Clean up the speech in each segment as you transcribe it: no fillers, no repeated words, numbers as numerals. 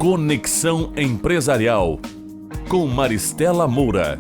Conexão Empresarial, com Maristela Moura.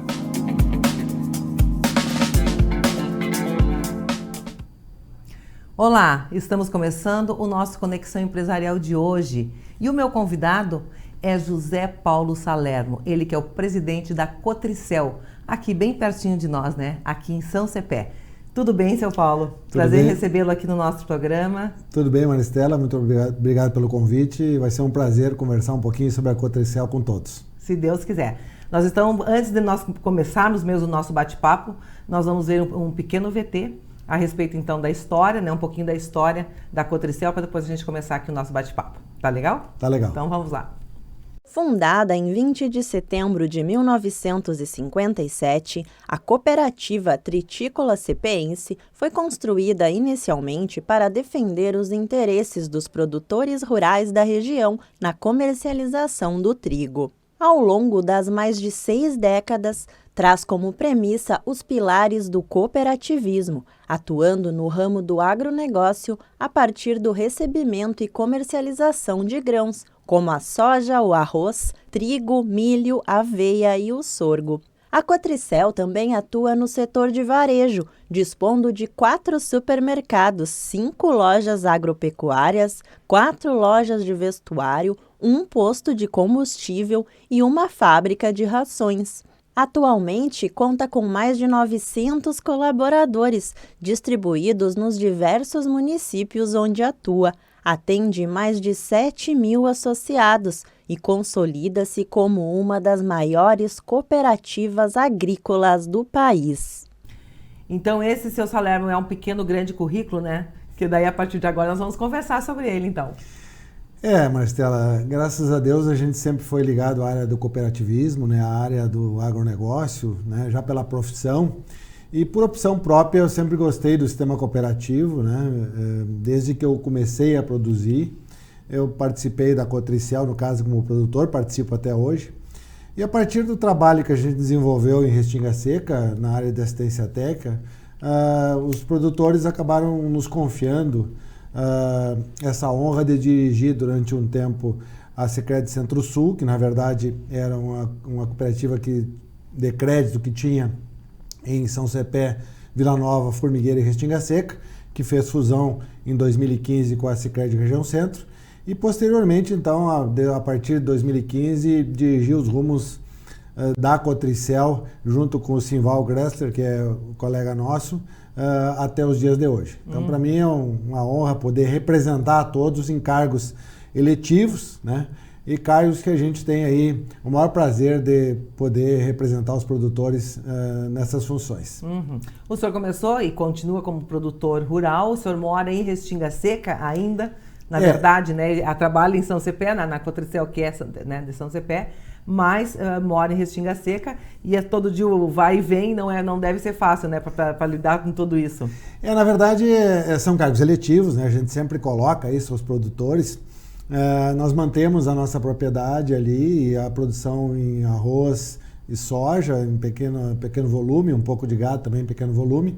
Olá, estamos começando o nosso Conexão Empresarial de hoje. E o meu convidado é José Paulo Salerno, ele que é o presidente da Cotricel, aqui bem pertinho de nós, né? Aqui em São Cepé. Tudo bem, seu Paulo? Prazer recebê-lo aqui no nosso programa. Tudo bem, Maristela, muito obrigado pelo convite. Vai ser um prazer conversar um pouquinho sobre a Cotricel com todos. Se Deus quiser. Nós estamos, antes de nós começarmos mesmo o nosso bate-papo, nós vamos ver um pequeno VT a respeito então da história, né? Um pouquinho da história da Cotricel, para depois a gente começar aqui o nosso bate-papo. Tá legal? Tá legal. Então vamos lá. Fundada em 20 de setembro de 1957, a cooperativa Tritícola Cepeense foi construída inicialmente para defender os interesses dos produtores rurais da região na comercialização do trigo. Ao longo das mais de 6 décadas, traz como premissa os pilares do cooperativismo, atuando no ramo do agronegócio a partir do recebimento e comercialização de grãos, como a soja, o arroz, trigo, milho, aveia e o sorgo. A Cotricel também atua no setor de varejo, dispondo de 4 supermercados, 5 lojas agropecuárias, 4 lojas de vestuário, um posto de combustível e uma fábrica de rações. Atualmente, conta com mais de 900 colaboradores, distribuídos nos diversos municípios onde atua. Atende mais de 7.000 associados e consolida-se como uma das maiores cooperativas agrícolas do país. Então, esse seu Salerno é um pequeno, grande currículo, né? Que daí, a partir de agora, nós vamos conversar sobre ele, então. Maristela, graças a Deus a gente sempre foi ligado à área do cooperativismo, né? À área do agronegócio, né? Já pela profissão. E por opção própria eu sempre gostei do sistema cooperativo, né? Desde que eu comecei a produzir, eu participei da Cotricel, no caso como produtor, participo até hoje. E a partir do trabalho que a gente desenvolveu em Restinga Seca, na área de assistência técnica, os produtores acabaram nos confiando essa honra de dirigir durante um tempo a Sicredi Centro-Sul, que na verdade era uma cooperativa de crédito que tinha em São Cepé, Vila Nova, Formigueira e Restinga Seca, que fez fusão em 2015 com a Sicredi Região Centro, e posteriormente, então, a partir de 2015, dirigiu os rumos da Cotricel, junto com o Simval Gressler, que é o colega nosso, até os dias de hoje. Então, para mim é uma honra poder representar a todos em cargos eletivos, né? E cargos que a gente tem aí o maior prazer de poder representar os produtores nessas funções. O senhor começou e continua como produtor rural, o senhor mora em Restinga Seca ainda, na verdade, né? Trabalha em São Cepé, na Cotricel, que é, né, de São Cepé, mas mora em Restinga Seca e todo dia o vai e vem não deve ser fácil, né, para lidar com tudo isso. Na verdade, são cargos eletivos, né? A gente sempre coloca isso aos produtores. Nós mantemos a nossa propriedade ali, a produção em arroz e soja em pequeno volume, um pouco de gado também em pequeno volume,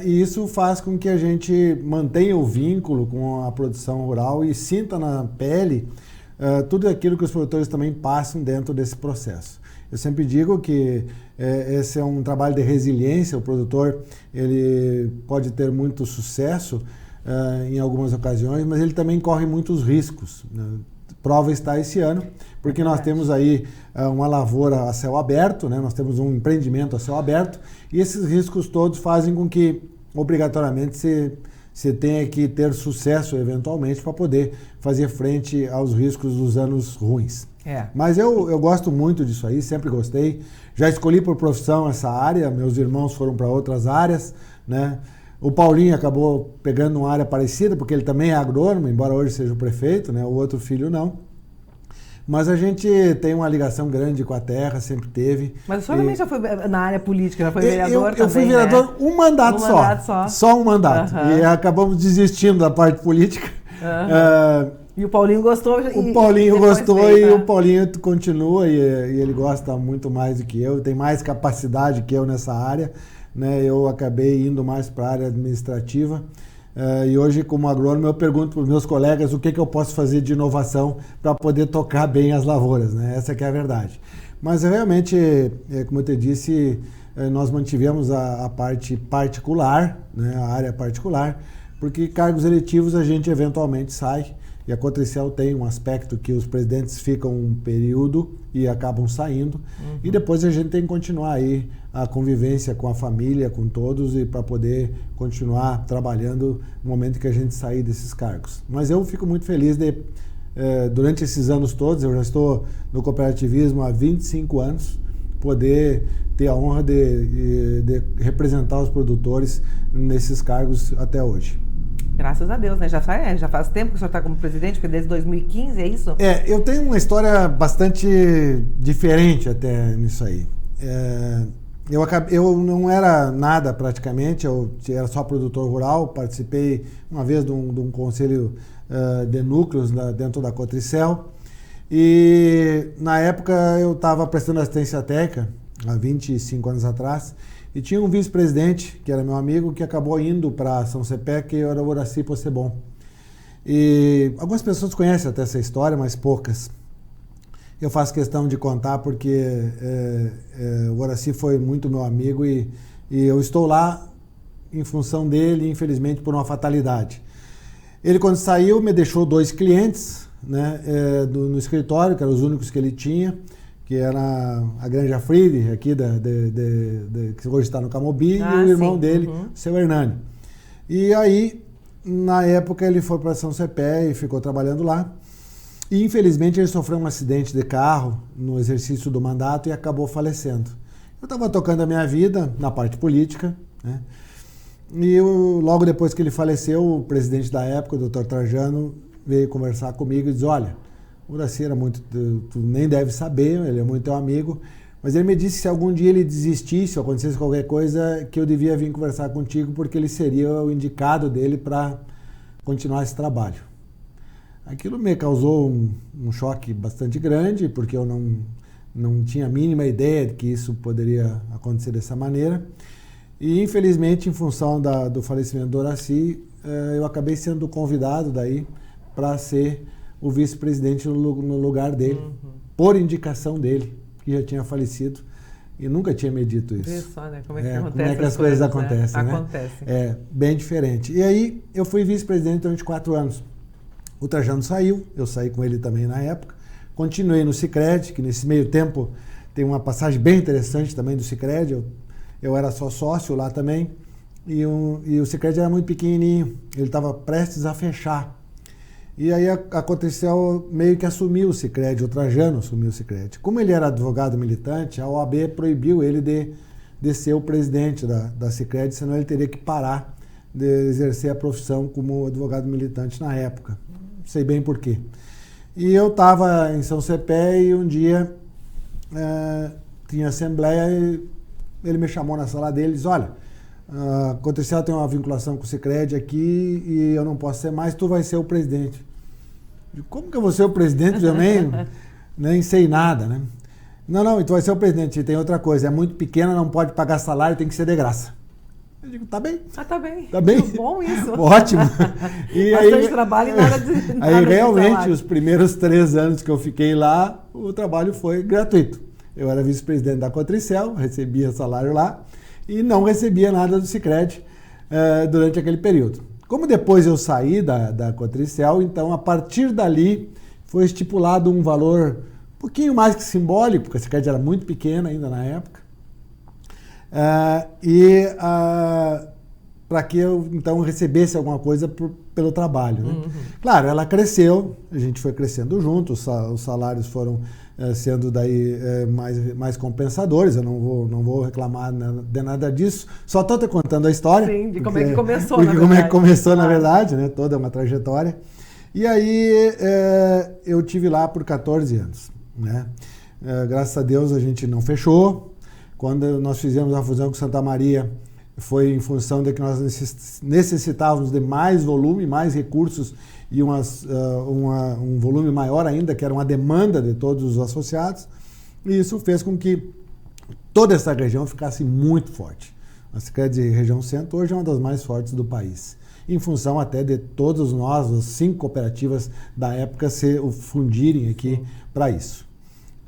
e isso faz com que a gente mantenha o vínculo com a produção rural e sinta na pele tudo aquilo que os produtores também passam dentro desse processo. Eu sempre digo que esse é um trabalho de resiliência, o produtor ele pode ter muito sucesso em algumas ocasiões, mas ele também corre muitos riscos. Prova está esse ano, porque nós temos aí uma lavoura a céu aberto, né? Nós temos um empreendimento a céu aberto, e esses riscos todos fazem com que, obrigatoriamente, você tenha que ter sucesso, eventualmente, para poder fazer frente aos riscos dos anos ruins. Mas eu gosto muito disso aí, sempre gostei. Já escolhi por profissão essa área, meus irmãos foram para outras áreas, né? O Paulinho acabou pegando uma área parecida, porque ele também é agrônomo, embora hoje seja o prefeito, né? O outro filho não. Mas a gente tem uma ligação grande com a terra, sempre teve. Mas o senhor também já foi na área política, já foi vereador também, eu fui vereador, né? Um mandato só. Só um mandato. E acabamos desistindo da parte política. E o Paulinho gostou. O Paulinho gostou e o Paulinho continua e ele gosta muito mais do que eu, tem mais capacidade que eu nessa área. Né, eu acabei indo mais para a área administrativa E hoje, como agrônomo, eu pergunto para os meus colegas o que eu posso fazer de inovação para poder tocar bem as lavouras, né? Essa que é a verdade. Mas realmente, como eu te disse, nós mantivemos a parte particular, né? A área particular, porque cargos eletivos a gente eventualmente sai. E a Cotricel tem um aspecto que os presidentes ficam um período e acabam saindo. E depois a gente tem que continuar aí a convivência com a família, com todos, e para poder continuar trabalhando no momento que a gente sair desses cargos. Mas eu fico muito feliz de, durante esses anos todos, eu já estou no cooperativismo há 25 anos, poder ter a honra de representar os produtores nesses cargos até hoje. Graças a Deus, né? Já faz tempo que o senhor está como presidente, porque desde 2015, é isso? Eu tenho uma história bastante diferente até nisso aí. Eu não era nada praticamente, eu era só produtor rural, participei uma vez de um conselho de núcleos dentro da Cotricel, e na época eu estava prestando assistência técnica, há 25 anos atrás, e tinha um vice-presidente, que era meu amigo, que acabou indo para São Cepé, que era o Horaci Possebon. E algumas pessoas conhecem até essa história, mas poucas. Eu faço questão de contar porque o Horaci foi muito meu amigo e eu estou lá em função dele, infelizmente, por uma fatalidade. Ele, quando saiu, me deixou 2 clientes, né, no escritório, que eram os únicos que ele tinha, que era a Granja Friede, aqui que hoje está no Camobi, e o irmão dele, o seu Hernani. E aí, na época, ele foi para São Cepé e ficou trabalhando lá. E, infelizmente, ele sofreu um acidente de carro no exercício do mandato e acabou falecendo. Eu estava tocando a minha vida na parte política, né? E logo depois que ele faleceu, o presidente da época, o Dr. Trajano, veio conversar comigo e disse: olha, o Horaci era muito, tu nem deve saber, ele é muito teu amigo, mas ele me disse que se algum dia ele desistisse ou acontecesse qualquer coisa, que eu devia vir conversar contigo porque ele seria o indicado dele para continuar esse trabalho. Aquilo me causou um choque bastante grande, porque eu não tinha a mínima ideia de que isso poderia acontecer dessa maneira. E, infelizmente, em função do falecimento do Horaci, eu acabei sendo convidado daí para ser o vice-presidente no lugar dele, por indicação dele, que já tinha falecido e nunca tinha me dito isso. Vê só, né? Como é que as coisas acontecem, né? Acontecem. É bem diferente. E aí eu fui vice-presidente durante 4 anos. O Trajano saiu, eu saí com ele também na época. Continuei no Sicredi, que nesse meio tempo tem uma passagem bem interessante também do Sicredi. Eu era só sócio lá também. E o Sicredi era muito pequenininho, ele estava prestes a fechar. E aí a Cotricel meio que assumiu o Sicredi, o Trajano assumiu o Sicredi. Como ele era advogado militante, a OAB proibiu ele de ser o presidente da Sicredi, senão ele teria que parar de exercer a profissão como advogado militante na época. Não sei bem por quê. E eu estava em São Cepé e um dia tinha assembleia e ele me chamou na sala dele e disse: olha, a Cotricel tem uma vinculação com o Sicredi aqui e eu não posso ser mais, tu vai ser o presidente. Eu digo: como que eu vou ser o presidente? Eu nem sei nada, né? Não, tu vai ser o presidente. E tem outra coisa, é muito pequena, não pode pagar salário, tem que ser de graça. Eu digo: tá bem. Tá bem. Tá bem. Muito bom isso. Ótimo. E bastante aí, trabalho e nada de aí realmente, os primeiros 3 anos que eu fiquei lá, o trabalho foi gratuito. Eu era vice-presidente da Cotricel, recebia salário lá e não recebia nada do Sicredi durante aquele período. Como depois eu saí da Cotricel, então a partir dali foi estipulado um valor um pouquinho mais que simbólico, porque a Sicredi era muito pequena ainda na época, para que eu então recebesse alguma coisa pelo trabalho, né? Claro, ela cresceu, a gente foi crescendo junto, os salários foram sendo daí mais compensadores. Eu não vou reclamar de nada disso, só estou te contando a história. Sim, de como é que começou, na verdade. Como é que começou, na verdade, né? Toda uma trajetória. E aí eu tive lá por 14 anos, né? Graças a Deus a gente não fechou. Quando nós fizemos a fusão com Santa Maria, foi em função de que nós necessitávamos de mais volume, mais recursos e um volume maior ainda, que era uma demanda de todos os associados. E isso fez com que toda essa região ficasse muito forte. A Sicredi Região Centro hoje é uma das mais fortes do país. em função até de todos nós, as 5 cooperativas da época, se fundirem aqui para isso.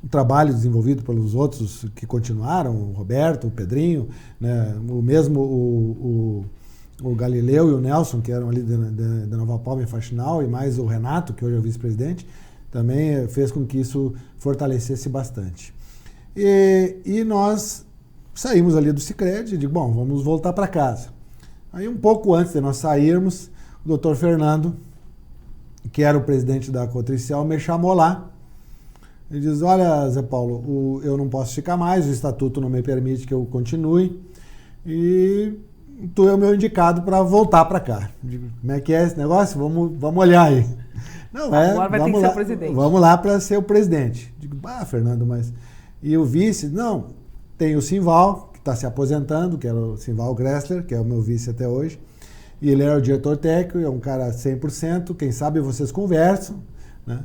O trabalho desenvolvido pelos outros que continuaram, o Roberto, o Pedrinho, né, o mesmo o Galileu e o Nelson, que eram ali da Nova Palma e Faxinal, e mais o Renato, que hoje é o vice-presidente, também fez com que isso fortalecesse bastante. E nós saímos ali do Sicredi e digo, bom, vamos voltar para casa. Aí um pouco antes de nós sairmos, o Dr. Fernando, que era o presidente da Cotricel, me chamou lá. Ele diz, olha, Zé Paulo, eu não posso ficar mais, o estatuto não me permite que eu continue, e tu é o meu indicado para voltar para cá. Digo, como é que é esse negócio? Vamos olhar aí. Não, agora vai ter que ser o presidente. Vamos lá para ser o presidente. Digo, Fernando, mas... E o vice? Não, tem o Simval, que está se aposentando, que era o Simval Gressler, que é o meu vice até hoje, e ele era o diretor técnico, é um cara 100%, quem sabe vocês conversam, né?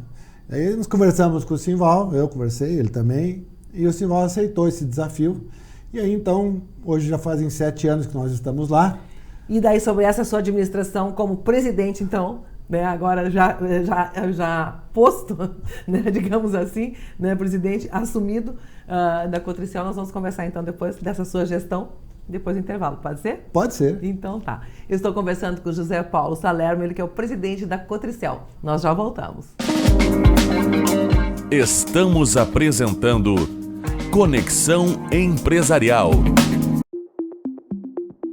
Aí nós conversamos com o Simval, eu conversei, ele também, e o Simval aceitou esse desafio. E aí então, hoje já fazem 7 anos que nós estamos lá. E daí sobre essa sua administração como presidente, então, né, agora já posto, né, digamos assim, né, presidente assumido da Cotricel, nós vamos conversar então depois dessa sua gestão, depois do intervalo, pode ser? Pode ser. Então tá. Eu estou conversando com o José Paulo Salermo, ele que é o presidente da Cotricel. Nós já voltamos. Estamos apresentando Conexão Empresarial.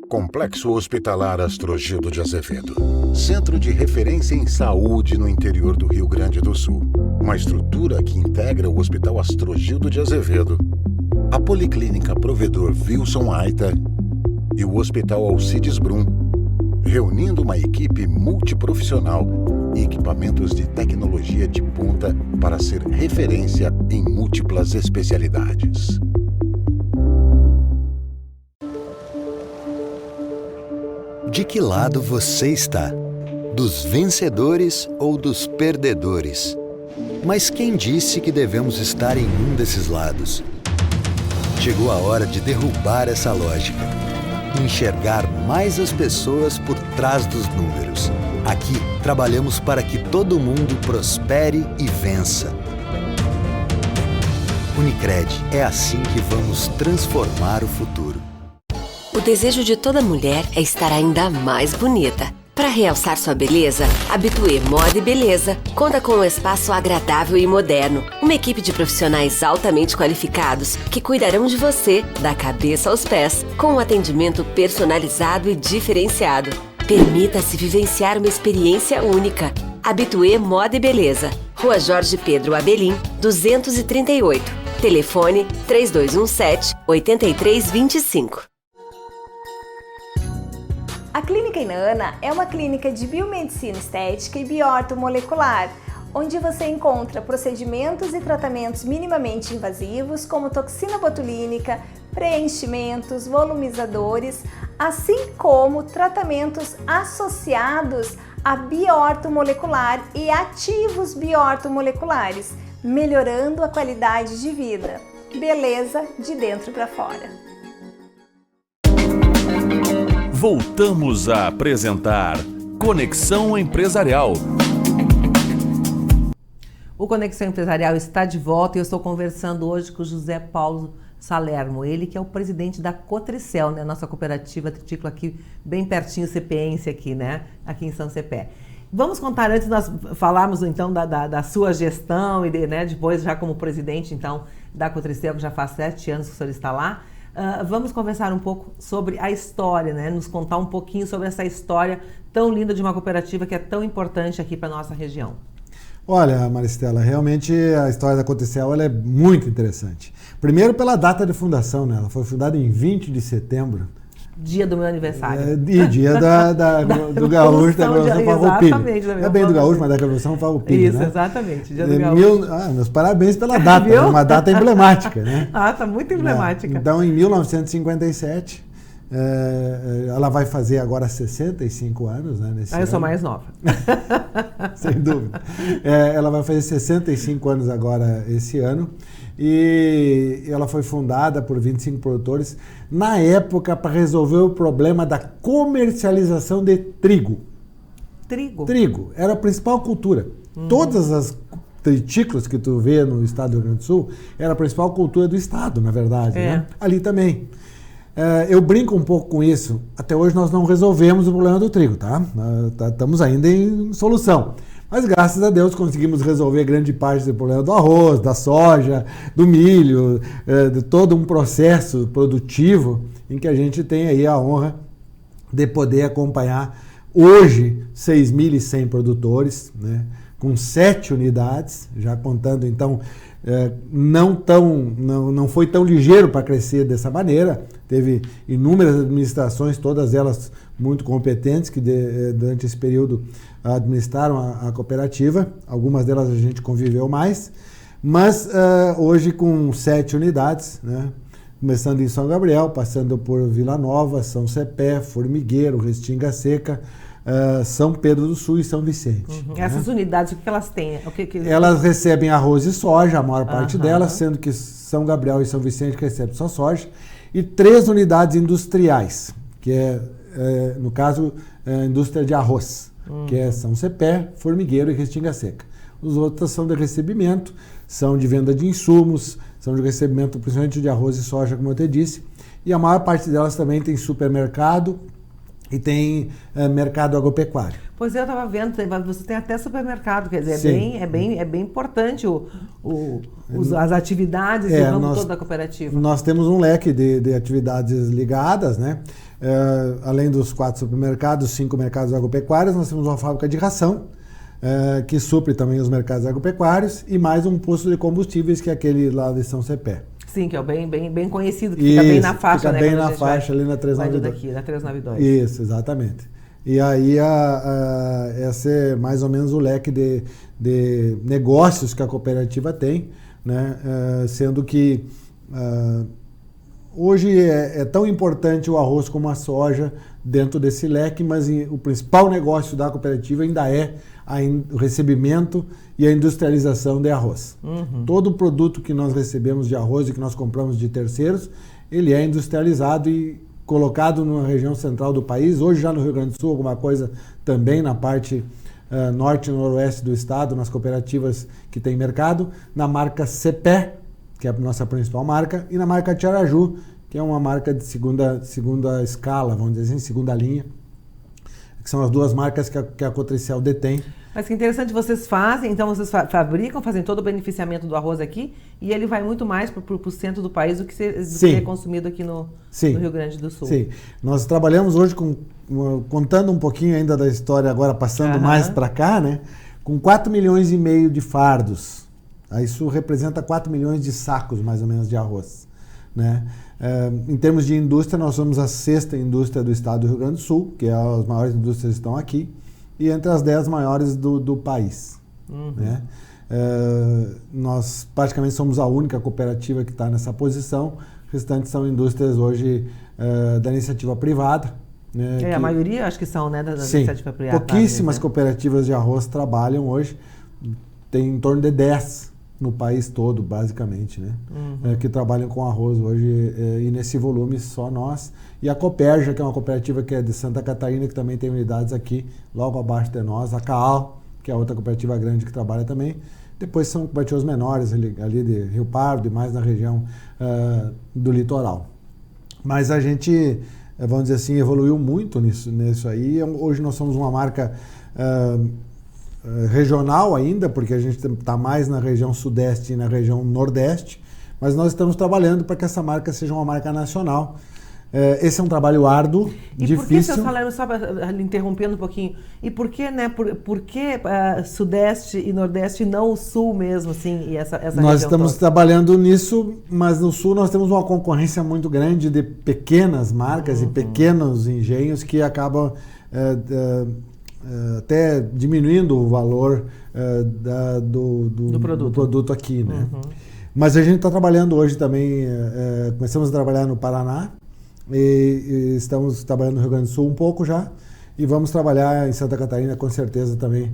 Complexo Hospitalar Astrogildo de Azevedo. Centro de referência em saúde no interior do Rio Grande do Sul. Uma estrutura que integra o Hospital Astrogildo de Azevedo, a Policlínica Provedor Wilson Aita e o Hospital Alcides Brum, reunindo uma equipe multiprofissional e equipamentos de tecnologia de ponta para ser referência em múltiplas especialidades. De que lado você está? Dos vencedores ou dos perdedores? Mas quem disse que devemos estar em um desses lados? Chegou a hora de derrubar essa lógica. Enxergar mais as pessoas por trás dos números. Aqui, trabalhamos para que todo mundo prospere e vença. Unicred, é assim que vamos transformar o futuro. O desejo de toda mulher é estar ainda mais bonita. Para realçar sua beleza, Habitué Moda e Beleza conta com um espaço agradável e moderno. Uma equipe de profissionais altamente qualificados que cuidarão de você, da cabeça aos pés, com um atendimento personalizado e diferenciado. Permita-se vivenciar uma experiência única. Habitué Moda e Beleza. Rua Jorge Pedro Abelim, 238. Telefone 3217-8325. A Clínica Inana é uma clínica de biomedicina estética e bioortomolecular, onde você encontra procedimentos e tratamentos minimamente invasivos como toxina botulínica, preenchimentos, volumizadores, assim como tratamentos associados a bioortomolecular e ativos bioortomoleculares, melhorando a qualidade de vida. Beleza de dentro para fora. Voltamos a apresentar Conexão Empresarial. O Conexão Empresarial está de volta e eu estou conversando hoje com o José Paulo Salermo, ele que é o presidente da Cotricel, né, nossa cooperativa tritícola aqui, bem pertinho, CPense aqui, né, aqui em São Cepé. Vamos contar, antes de nós falarmos então da sua gestão e né, depois já como presidente então da Cotricel, que já faz 7 anos que o senhor está lá. Vamos conversar um pouco sobre a história, né? Nos contar um pouquinho sobre essa história tão linda de uma cooperativa que é tão importante aqui para a nossa região. Olha, Maristela, realmente a história da Cotricel ela é muito interessante. Primeiro pela data de fundação, né? Ela foi fundada em 20 de setembro. Dia do meu aniversário. E dia do gaúcho, da Revolução Farroupilha. Exatamente. É bem do gaúcho, mas da Revolução Farroupilha, isso, né? Exatamente. Dia do gaúcho. Meus parabéns pela data, é uma data emblemática, né? Tá muito emblemática. Então, em 1957, ela vai fazer agora 65 anos, né? Nesse eu sou ano. mais nova. Sem dúvida. Ela vai fazer 65 anos agora esse ano. E ela foi fundada por 25 produtores, na época, para resolver o problema da comercialização de trigo. Trigo? Trigo. Era a principal cultura. Todas as tritículas que tu vê no estado do Rio Grande do Sul era a principal cultura do estado, na verdade. Né? Ali também. Eu brinco um pouco com isso. Até hoje nós não resolvemos o problema do trigo, tá? Estamos ainda em solução. Mas graças a Deus conseguimos resolver grande parte do problema do arroz, da soja, do milho, de todo um processo produtivo em que a gente tem aí a honra de poder acompanhar hoje 6.100 produtores, né, com 7 unidades, já contando então, não foi tão ligeiro para crescer dessa maneira, teve inúmeras administrações, todas elas muito competentes, que durante esse período administraram a cooperativa, algumas delas a gente conviveu mais, mas hoje com 7 unidades, né, começando em São Gabriel, passando por Vila Nova, São Cepé, Formigueiro, Restinga Seca, São Pedro do Sul e São Vicente. Né? Essas unidades, o que elas têm? Elas recebem arroz e soja, a maior parte delas, sendo que São Gabriel e São Vicente recebem só soja, e 3 unidades industriais, que no caso, indústria de arroz, que é São Cepé, Formigueiro e Restinga Seca. Os outros são de recebimento, são de venda de insumos, são de recebimento principalmente de arroz e soja, como eu te disse, e a maior parte delas também tem supermercado e tem mercado agropecuário. Pois eu estava vendo, você tem até supermercado, quer dizer, é bem importante as atividades do ramo todo da cooperativa. Nós temos um leque de atividades ligadas, né? Além dos 4 supermercados, 5 mercados agropecuários, nós temos uma fábrica de ração, que supre também os mercados agropecuários, e mais um posto de combustíveis, que é aquele lá de São Cepé. Sim, que é o bem conhecido, que fica bem na faixa. Fica bem na faixa, ali na 392. Daqui, na 392. Isso, exatamente. E aí, esse é mais ou menos o leque de negócios que a cooperativa tem, né? Sendo que hoje é tão importante o arroz como a soja dentro desse leque, mas o principal negócio da cooperativa ainda é o recebimento e a industrialização de arroz. Todo produto que nós recebemos de arroz e que nós compramos de terceiros, ele é industrializado e colocado na região central do país, hoje já no Rio Grande do Sul, alguma coisa também na parte norte e noroeste do estado, nas cooperativas que tem mercado, na marca Cepé, que é a nossa principal marca, e na marca Tiaraju, que é uma marca de segunda escala, vamos dizer assim, segunda linha, que são as 2 marcas que a Cotricel detém. Mas que interessante, vocês fazem, então vocês fabricam, fazem todo o beneficiamento do arroz aqui, e ele vai muito mais para o centro do país do que é consumido aqui no Rio Grande do Sul. Sim, nós trabalhamos hoje contando um pouquinho ainda da história, agora passando mais para cá, né, com 4,5 milhões de fardos. Isso representa 4 milhões de sacos, mais ou menos, de arroz, né? Em termos de indústria, nós somos a 6ª indústria do estado do Rio Grande do Sul, que as maiores indústrias estão aqui, e entre as 10 maiores do país. Né? Nós praticamente somos a única cooperativa que está nessa posição, os restantes são indústrias hoje da iniciativa privada. Né, a maioria acho que são, né, da iniciativa privada. Pouquíssimas cooperativas de arroz trabalham hoje, tem em torno de 10 no país todo, basicamente, né? Que trabalham com arroz hoje, e nesse volume só nós. E a Cooperja, que é uma cooperativa que é de Santa Catarina, que também tem unidades aqui, logo abaixo de nós. A Caal, que é outra cooperativa grande que trabalha também. Depois são cooperativas menores, ali de Rio Pardo e mais na região do litoral. Mas a gente, vamos dizer assim, evoluiu muito nisso aí. Hoje nós somos uma marca regional ainda, porque a gente está mais na região sudeste e na região nordeste, mas nós estamos trabalhando para que essa marca seja uma marca nacional. Esse é um trabalho árduo, difícil. E por que, seus salários, só interrompendo um pouquinho, e por que, né, por que sudeste e nordeste e não o sul mesmo, assim, e essa nós estamos toda trabalhando nisso, mas no sul nós temos uma concorrência muito grande de pequenas marcas e pequenos engenhos que acabam até diminuindo o valor do produto aqui, né? Mas a gente está trabalhando hoje também, começamos a trabalhar no Paraná e estamos trabalhando no Rio Grande do Sul um pouco já, e vamos trabalhar em Santa Catarina com certeza também.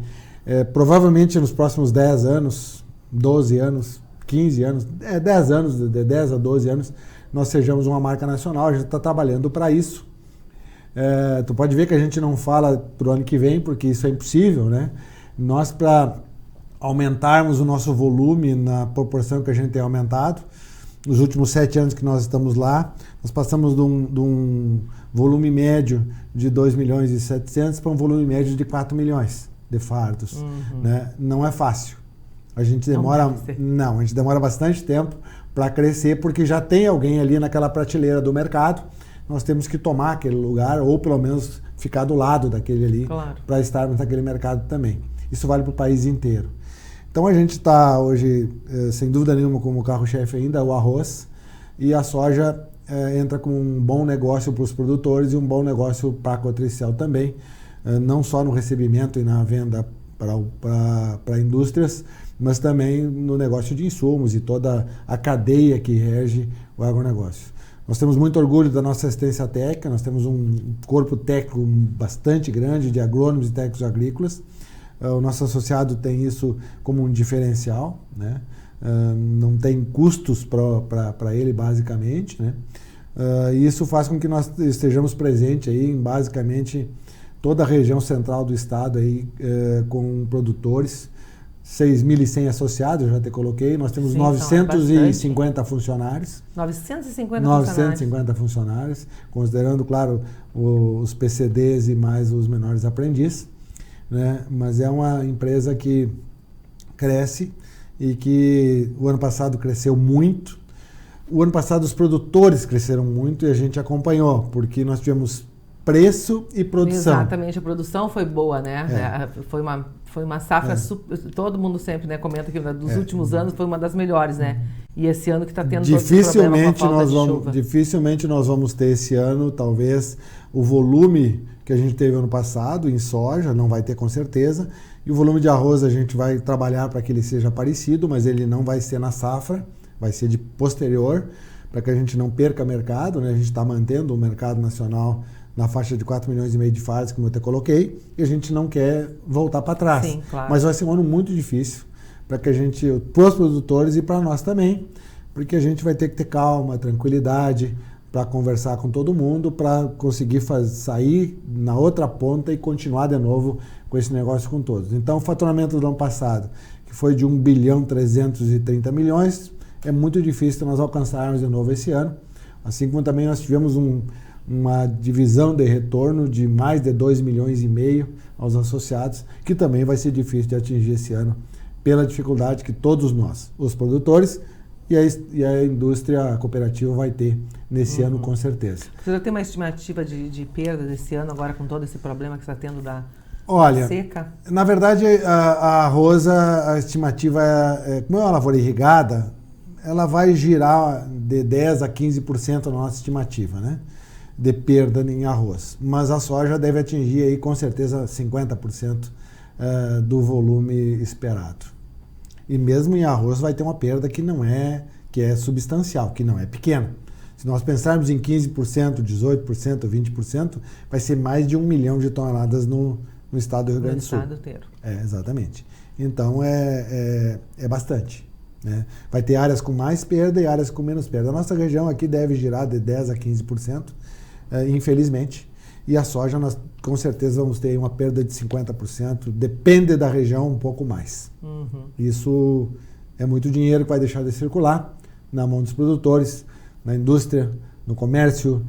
Provavelmente nos próximos 10 anos, 12 anos, 15 anos, 10 anos, de 10 a 12 anos, nós sejamos uma marca nacional. A gente está trabalhando para isso. Tu pode ver que a gente não fala para o ano que vem, porque isso é impossível, né? Nós, para aumentarmos o nosso volume na proporção que a gente tem aumentado, nos últimos 7 anos que nós estamos lá, nós passamos de um volume médio de 2 milhões e 700 para um volume médio de 4 milhões de fardos. Né? Não é fácil. A gente demora bastante tempo para crescer, porque já tem alguém ali naquela prateleira do mercado. Nós temos que tomar aquele lugar, ou pelo menos ficar do lado daquele ali, para estarmos naquele mercado também. Isso vale para o país inteiro. Então a gente está hoje, sem dúvida nenhuma, como carro-chefe ainda, o arroz, e a soja entra com um bom negócio para os produtores e um bom negócio para a Cotricel também, não só no recebimento e na venda para indústrias, mas também no negócio de insumos e toda a cadeia que rege o agronegócio. Nós temos muito orgulho da nossa assistência técnica, nós temos um corpo técnico bastante grande de agrônomos e técnicos agrícolas. O nosso associado tem isso como um diferencial, né? Não tem custos para ele, basicamente, né? E isso faz com que nós estejamos presentes aí em basicamente toda a região central do estado aí, com produtores, 6.100 associados, eu já te coloquei. Nós temos 950 funcionários. 950 funcionários, considerando, claro, os PCDs e mais os menores aprendizes. Né? Mas é uma empresa que cresce e que o ano passado cresceu muito. O ano passado os produtores cresceram muito e a gente acompanhou, porque nós tivemos preço e produção. Exatamente, a produção foi boa, né? Foi uma safra, todo mundo sempre, né, comenta que dos últimos anos foi uma das melhores, né? E esse ano que está tendo todo esse problema com a falta de chuva. Dificilmente nós vamos ter esse ano, talvez, o volume que a gente teve ano passado em soja, não vai ter com certeza, e o volume de arroz a gente vai trabalhar para que ele seja parecido, mas ele não vai ser na safra, vai ser de posterior, para que a gente não perca mercado, né? A gente está mantendo o mercado nacional na faixa de 4 milhões e meio de fardos, como eu até coloquei, e a gente não quer voltar para trás. Sim, claro. Mas vai ser um ano muito difícil para os produtores e para nós também, porque a gente vai ter que ter calma, tranquilidade, para conversar com todo mundo, para conseguir sair na outra ponta e continuar de novo com esse negócio com todos. Então, o faturamento do ano passado, que foi de 1.330 bilhões, é muito difícil nós alcançarmos de novo esse ano. Assim como também nós tivemos uma divisão de retorno de mais de 2 milhões e meio aos associados, que também vai ser difícil de atingir esse ano, pela dificuldade que todos nós, os produtores e a indústria cooperativa, vai ter nesse ano, com certeza. Você já tem uma estimativa de perda desse ano, agora com todo esse problema que está tendo da seca? Na verdade, a arroz, a estimativa como é uma lavoura irrigada, ela vai girar de 10% a 15% na nossa estimativa, né? De perda em arroz. Mas a soja deve atingir aí, com certeza, 50% do volume esperado. E mesmo em arroz vai ter uma perda que é substancial, que não é pequena. Se nós pensarmos em 15%, 18%, 20%, vai ser mais de 1 milhão de toneladas no estado do Rio Grande do Sul. No estado inteiro. Exatamente. Então é bastante. Né? Vai ter áreas com mais perda e áreas com menos perda. A nossa região aqui deve girar de 10% a 15%, infelizmente. E a soja, nós com certeza vamos ter uma perda de 50%, depende da região, um pouco mais. Isso é muito dinheiro que vai deixar de circular na mão dos produtores, na indústria, no comércio,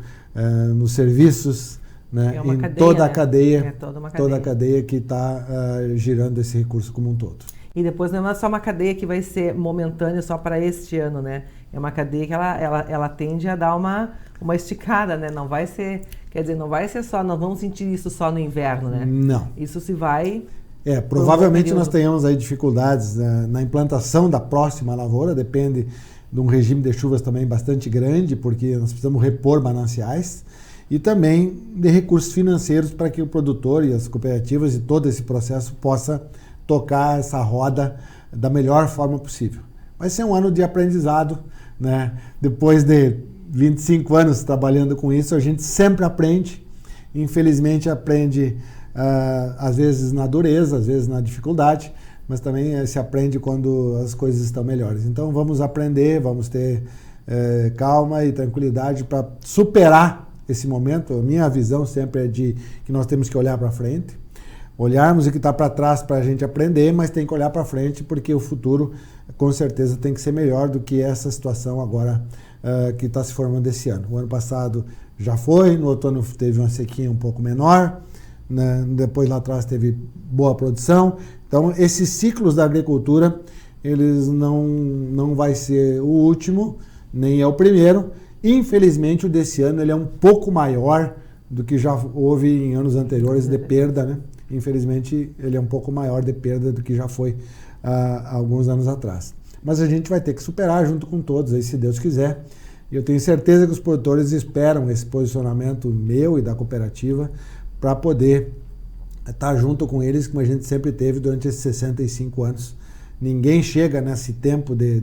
nos serviços, né? Em cadeia, toda a cadeia, toda a cadeia que está girando esse recurso como um todo. E depois não é só uma cadeia que vai ser momentânea só para este ano, né? É uma cadeia que ela tende a dar uma esticada, né? Não vai ser, quer dizer, não vai ser só, nós vamos sentir isso só no inverno, né? Não. Isso se vai... provavelmente nós tenhamos aí dificuldades na implantação da próxima lavoura, depende de um regime de chuvas também bastante grande, porque nós precisamos repor mananciais, e também de recursos financeiros para que o produtor e as cooperativas e todo esse processo possa tocar essa roda da melhor forma possível. Vai ser um ano de aprendizado, né? Depois de 25 anos trabalhando com isso, a gente sempre aprende. Infelizmente aprende às vezes na dureza, às vezes na dificuldade, mas também se aprende quando as coisas estão melhores. Então vamos aprender, vamos ter calma e tranquilidade para superar esse momento. A minha visão sempre é de que nós temos que olhar para frente, olharmos o que está para trás para a gente aprender, mas tem que olhar para frente porque o futuro com certeza tem que ser melhor do que essa situação agora que está se formando esse ano. O ano passado já foi, no outono teve uma sequinha um pouco menor, né? Depois lá atrás teve boa produção. Então esses ciclos da agricultura, eles não vai ser o último, nem é o primeiro. Infelizmente o desse ano ele é um pouco maior do que já houve em anos anteriores de perda, né? Infelizmente ele é um pouco maior de perda do que já foi há alguns anos atrás. Mas a gente vai ter que superar junto com todos, aí, se Deus quiser. E eu tenho certeza que os produtores esperam esse posicionamento meu e da cooperativa para poder estar junto com eles, como a gente sempre teve durante esses 65 anos. Ninguém chega nesse tempo de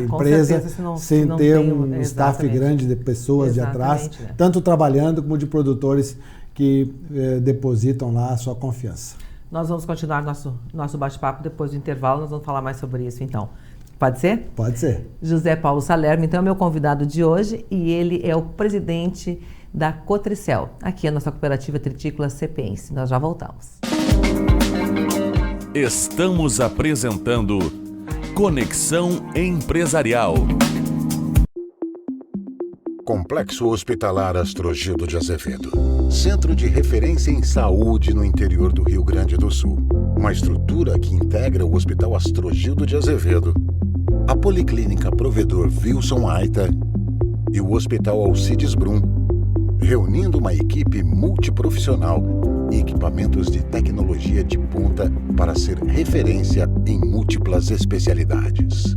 empresa sem ter um staff grande de pessoas de atrás, né? Tanto trabalhando como de produtores que depositam lá a sua confiança. Nós vamos continuar nosso bate-papo depois do intervalo, nós vamos falar mais sobre isso então. Pode ser? Pode ser. José Paulo Salermo, então, é meu convidado de hoje e ele é o presidente da Cotricel, aqui a nossa cooperativa tritícola cepense. Nós já voltamos. Estamos apresentando Conexão Empresarial. Complexo Hospitalar Astrogildo de Azevedo. Centro de referência em saúde no interior do Rio Grande do Sul. Uma estrutura que integra o Hospital Astrogildo de Azevedo, a Policlínica Provedor Wilson Aita e o Hospital Alcides Brum, reunindo uma equipe multiprofissional e equipamentos de tecnologia de ponta para ser referência em múltiplas especialidades.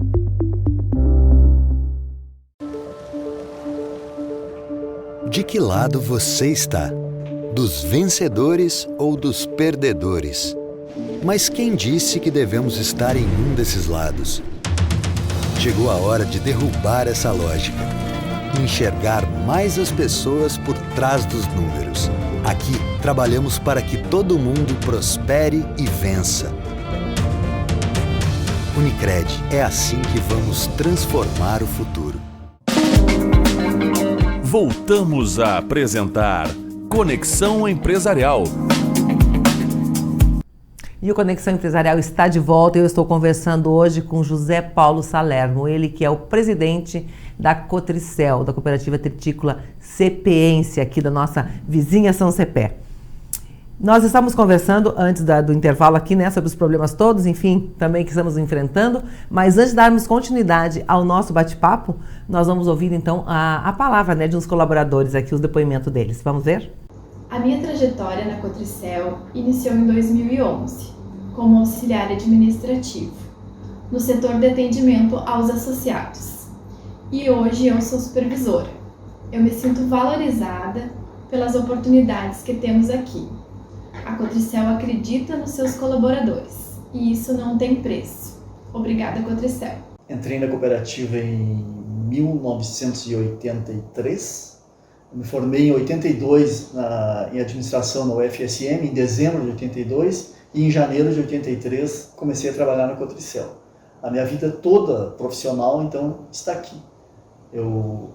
De que lado você está? Dos vencedores ou dos perdedores? Mas quem disse que devemos estar em um desses lados? Chegou a hora de derrubar essa lógica e enxergar mais as pessoas por trás dos números. Aqui, trabalhamos para que todo mundo prospere e vença. Unicred, é assim que vamos transformar o futuro. Voltamos a apresentar Conexão Empresarial. E o Conexão Empresarial está de volta. Eu estou conversando hoje com José Paulo Salermo, ele que é o presidente da Cotricel, da cooperativa tritícola cepense, aqui da nossa vizinha São Cepé. Nós estamos conversando antes do intervalo aqui, né, sobre os problemas todos, enfim, também que estamos enfrentando, mas antes de darmos continuidade ao nosso bate-papo, nós vamos ouvir então a palavra, né, de uns colaboradores aqui, os depoimentos deles. Vamos ver? A minha trajetória na Cotricel iniciou em 2011, como auxiliar administrativo, no setor de atendimento aos associados. E hoje eu sou supervisora. Eu me sinto valorizada pelas oportunidades que temos aqui. A Cotricel acredita nos seus colaboradores e isso não tem preço. Obrigada, Cotricel. Entrei na cooperativa em 1983. Eu me formei em 82 em administração na UFSM, em dezembro de 82, e em janeiro de 83 comecei a trabalhar na Cotricel. A minha vida toda profissional, então, está aqui. Eu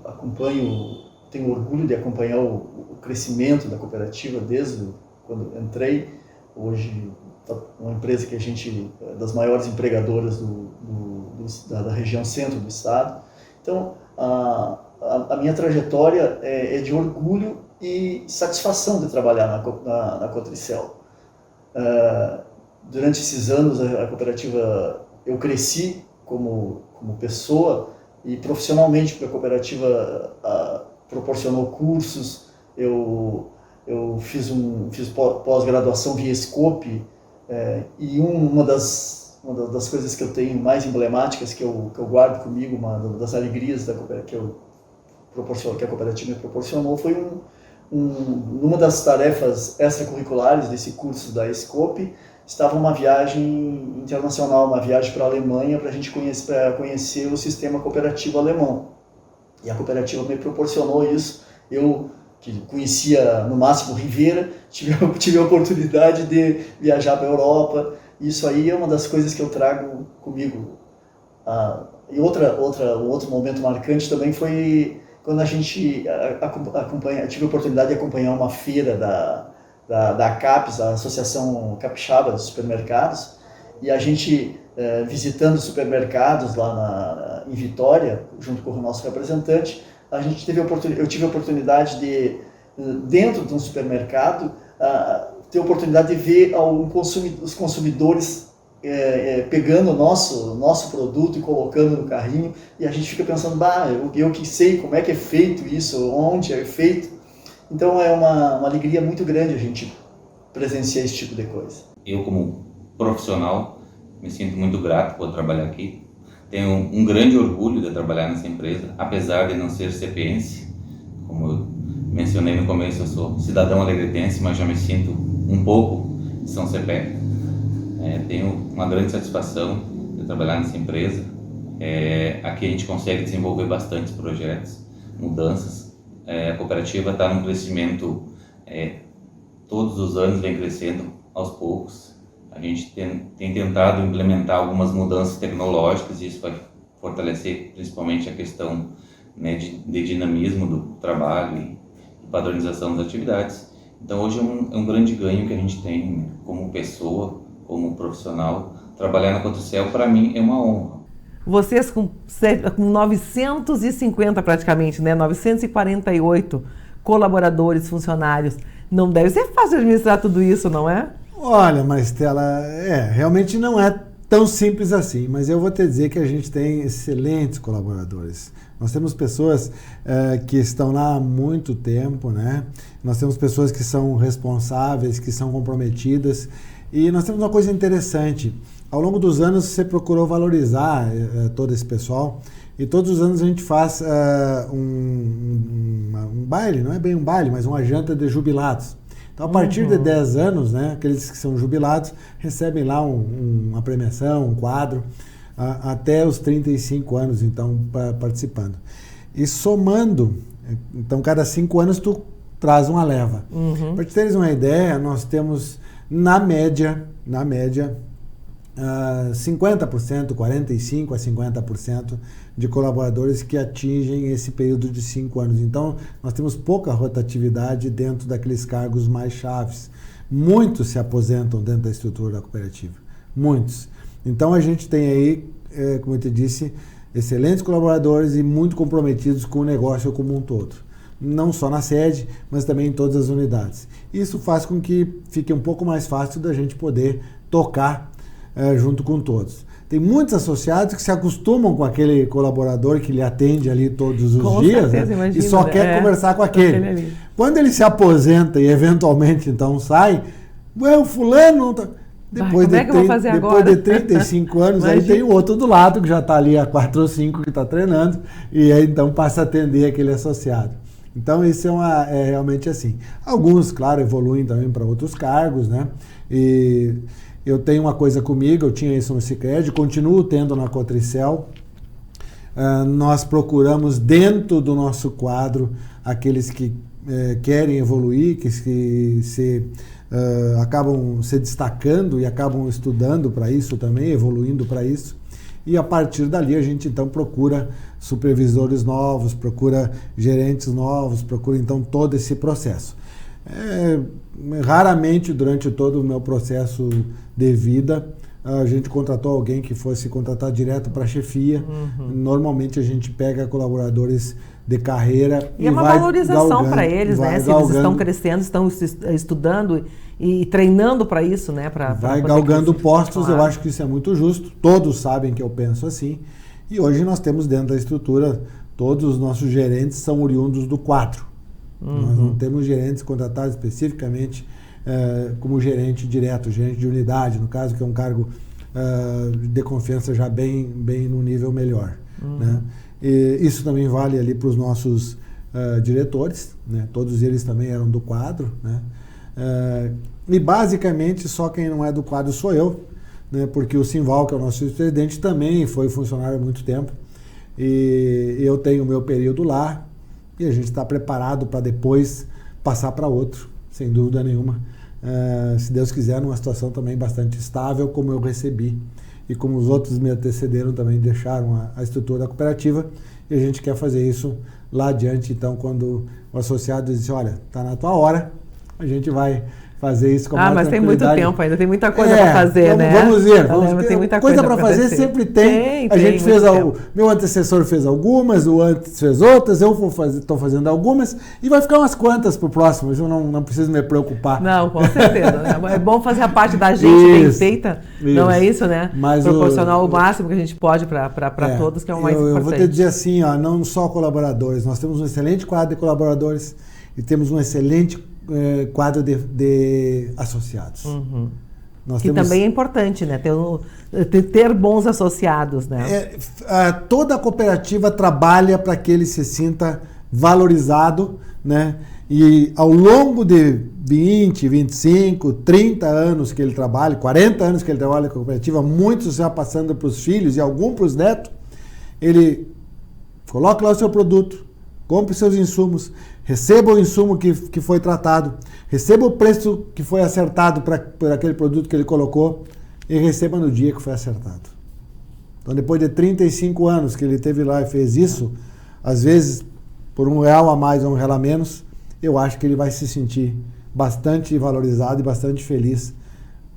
tenho orgulho de acompanhar o crescimento da cooperativa desde quando entrei. Hoje é uma empresa que a gente é das maiores empregadoras da região centro do estado. Então, a minha trajetória é de orgulho e satisfação de trabalhar na Cotricel. Durante esses anos, a cooperativa, eu cresci como pessoa e profissionalmente, porque a cooperativa proporcionou cursos. Eu fiz pós-graduação via Scope, e uma das coisas que eu tenho mais emblemáticas, que eu guardo comigo, uma das alegrias que a cooperativa me proporcionou, foi uma das tarefas extracurriculares desse curso da Scope, estava uma viagem internacional, uma viagem para a Alemanha, para a gente conhecer o sistema cooperativo alemão. E a cooperativa me proporcionou isso. Eu, que conhecia no máximo Rivera, tive a oportunidade de viajar para a Europa. Isso aí é uma das coisas que eu trago comigo. E um outro momento marcante também foi quando a gente tive a oportunidade de acompanhar uma feira da CAPES, a Associação Capixaba dos Supermercados, e a gente visitando os supermercados lá em Vitória, junto com o nosso representante, eu tive a oportunidade de, dentro de um supermercado, ter a oportunidade de ver os consumidores pegando o nosso produto e colocando no carrinho, e a gente fica pensando, eu que sei como é que é feito isso, onde é feito. Então é uma alegria muito grande a gente presenciar esse tipo de coisa. Eu, como profissional, me sinto muito grato por trabalhar aqui. Tenho um grande orgulho de trabalhar nessa empresa, apesar de não ser cepense. Como eu mencionei no começo, eu sou cidadão alegretense, mas já me sinto um pouco de São Cepé. Tenho uma grande satisfação de trabalhar nessa empresa. Aqui a gente consegue desenvolver bastantes projetos, mudanças. A cooperativa está num crescimento, todos os anos vem crescendo aos poucos. A gente tem tentado implementar algumas mudanças tecnológicas e isso vai fortalecer principalmente a questão, né, de dinamismo do trabalho e padronização das atividades. Então hoje é um grande ganho que a gente tem, né, como pessoa, como profissional. Trabalhar na Cotricel para mim é uma honra. Vocês com 950 praticamente, né, 948 colaboradores, funcionários, não deve ser fácil administrar tudo isso, não é? Olha, Maristela, realmente não é tão simples assim, mas eu vou te dizer que a gente tem excelentes colaboradores. Nós temos pessoas que estão lá há muito tempo, né? Nós temos pessoas que são responsáveis, que são comprometidas, e nós temos uma coisa interessante. Ao longo dos anos você procurou valorizar todo esse pessoal, e todos os anos a gente faz um baile, não é bem um baile, mas uma janta de jubilados. Então, a partir de 10 anos, né, aqueles que são jubilados recebem lá uma premiação, um quadro, até os 35 anos, então, participando. E somando, então, cada 5 anos tu traz uma leva. Para te teres uma ideia, nós temos, na média, 50%, 45% a 50% de colaboradores que atingem esse período de 5 anos. Então, nós temos pouca rotatividade dentro daqueles cargos mais chaves. Muitos se aposentam dentro da estrutura da cooperativa. Muitos. Então, a gente tem aí, como eu te disse, excelentes colaboradores e muito comprometidos com o negócio como um todo. Não só na sede, mas também em todas as unidades. Isso faz com que fique um pouco mais fácil da gente poder tocar junto com todos. Tem muitos associados que se acostumam com aquele colaborador que lhe atende ali todos os dias, certeza, imagina, e só quer conversar com aquele. Quando ele se aposenta e eventualmente então sai, o fulano... Depois de 35 anos, aí tem o outro do lado que já está ali há 4 ou 5 que está treinando, e aí então passa a atender aquele associado. Então isso é realmente assim. Alguns, claro, evoluem também para outros cargos, né? E eu tenho uma coisa comigo, eu tinha isso no Sicredi, continuo tendo na Cotricel. Nós procuramos dentro do nosso quadro aqueles que querem evoluir, que acabam se destacando e acabam estudando para isso também, evoluindo para isso. E a partir dali a gente então procura supervisores novos, procura gerentes novos, procura então todo esse processo. Raramente durante todo o meu processo de vida a gente contratou alguém que fosse contratar direto para a chefia. Normalmente a gente pega colaboradores de carreira e é uma valorização para eles, né? Se eles estão crescendo, estão estudando e treinando para isso, né? Vai galgando postos, claro. Eu acho que isso é muito justo. Todos sabem que eu penso assim. E hoje nós temos dentro da estrutura, todos os nossos gerentes são oriundos do quadro. Nós não temos gerentes contratados especificamente como gerente direto, gerente de unidade, no caso, que é um cargo de confiança já bem no nível melhor. Né? E isso também vale ali para os nossos diretores, né? Todos eles também eram do quadro. Né? E basicamente só quem não é do quadro sou eu, né? Porque o Simval, que é o nosso presidente, também foi funcionário há muito tempo. E eu tenho o meu período lá e a gente está preparado para depois passar para outro, sem dúvida nenhuma. Se Deus quiser, numa situação também bastante estável, como eu recebi. e como os outros me antecederam também deixaram a estrutura da cooperativa, e a gente quer fazer isso lá adiante. Então, quando o associado diz, olha, está na tua hora, a gente vai fazer isso com mais mas tem muito tempo ainda, tem muita coisa para fazer, então, né? Vamos ver. Tem muita coisa para fazer sempre tem. A gente fez, meu antecessor fez algumas, o antes fez outras, eu estou fazendo algumas, e vai ficar umas quantas para o próximo, eu não preciso me preocupar. Não, com certeza. É bom fazer a parte da gente bem feita, não é isso, né? Mas proporcionar o máximo que a gente pode para todos, que é o mais importante. Eu vou te dizer assim, não só colaboradores, nós temos um excelente quadro de colaboradores e temos um excelente quadro de associados. Uhum. Que também é importante, né? Ter bons associados, né? Toda a cooperativa trabalha para que ele se sinta valorizado, né? E ao longo de 20, 25, 30 anos que ele trabalha, 40 anos que ele trabalha com a cooperativa, muitos já passando para os filhos e algum para os netos, ele coloca lá o seu produto, compre seus insumos, receba o insumo que foi tratado, receba o preço que foi acertado por aquele produto que ele colocou e receba no dia que foi acertado. Então, depois de 35 anos que ele esteve lá e fez isso, às vezes por R$1 a mais ou R$1 a menos, eu acho que ele vai se sentir bastante valorizado e bastante feliz,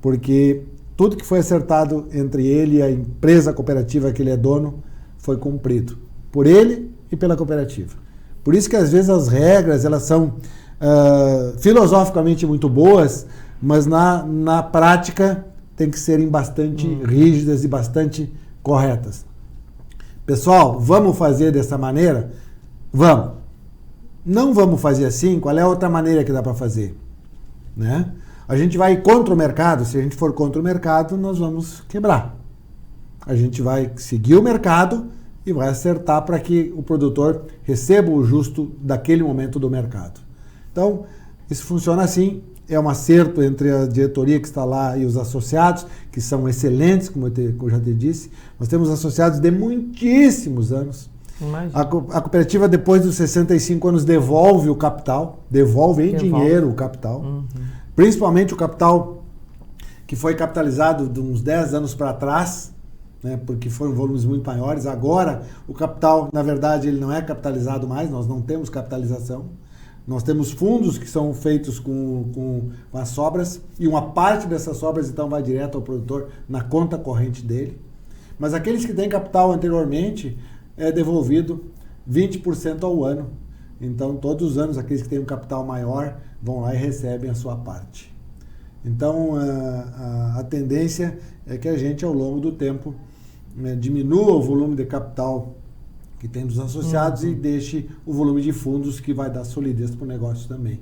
porque tudo que foi acertado entre ele e a empresa cooperativa que ele é dono foi cumprido por ele e pela cooperativa. Por isso que às vezes as regras elas são filosoficamente muito boas, mas na prática tem que serem bastante rígidas e bastante corretas. Pessoal, vamos fazer dessa maneira? Vamos. Não vamos fazer assim? Qual é a outra maneira que dá para fazer? Né? A gente vai contra o mercado. Se a gente for contra o mercado, nós vamos quebrar. A gente vai seguir o mercado e vai acertar para que o produtor receba o justo daquele momento do mercado. Então, isso funciona assim, é um acerto entre a diretoria que está lá e os associados, que são excelentes, como eu já te disse. Nós temos associados de muitíssimos anos. A cooperativa, depois dos 65 anos, devolve o capital, devolve dinheiro o capital, principalmente o capital que foi capitalizado de uns 10 anos para trás, né, porque foram volumes muito maiores. Agora, o capital, na verdade, ele não é capitalizado mais, nós não temos capitalização. Nós temos fundos que são feitos com as sobras, e uma parte dessas sobras, então, vai direto ao produtor na conta corrente dele. Mas aqueles que têm capital anteriormente, é devolvido 20% ao ano. Então, todos os anos, aqueles que têm um capital maior vão lá e recebem a sua parte. Então, a tendência é que a gente, ao longo do tempo, diminua o volume de capital que tem dos associados e deixe o volume de fundos, que vai dar solidez para o negócio também.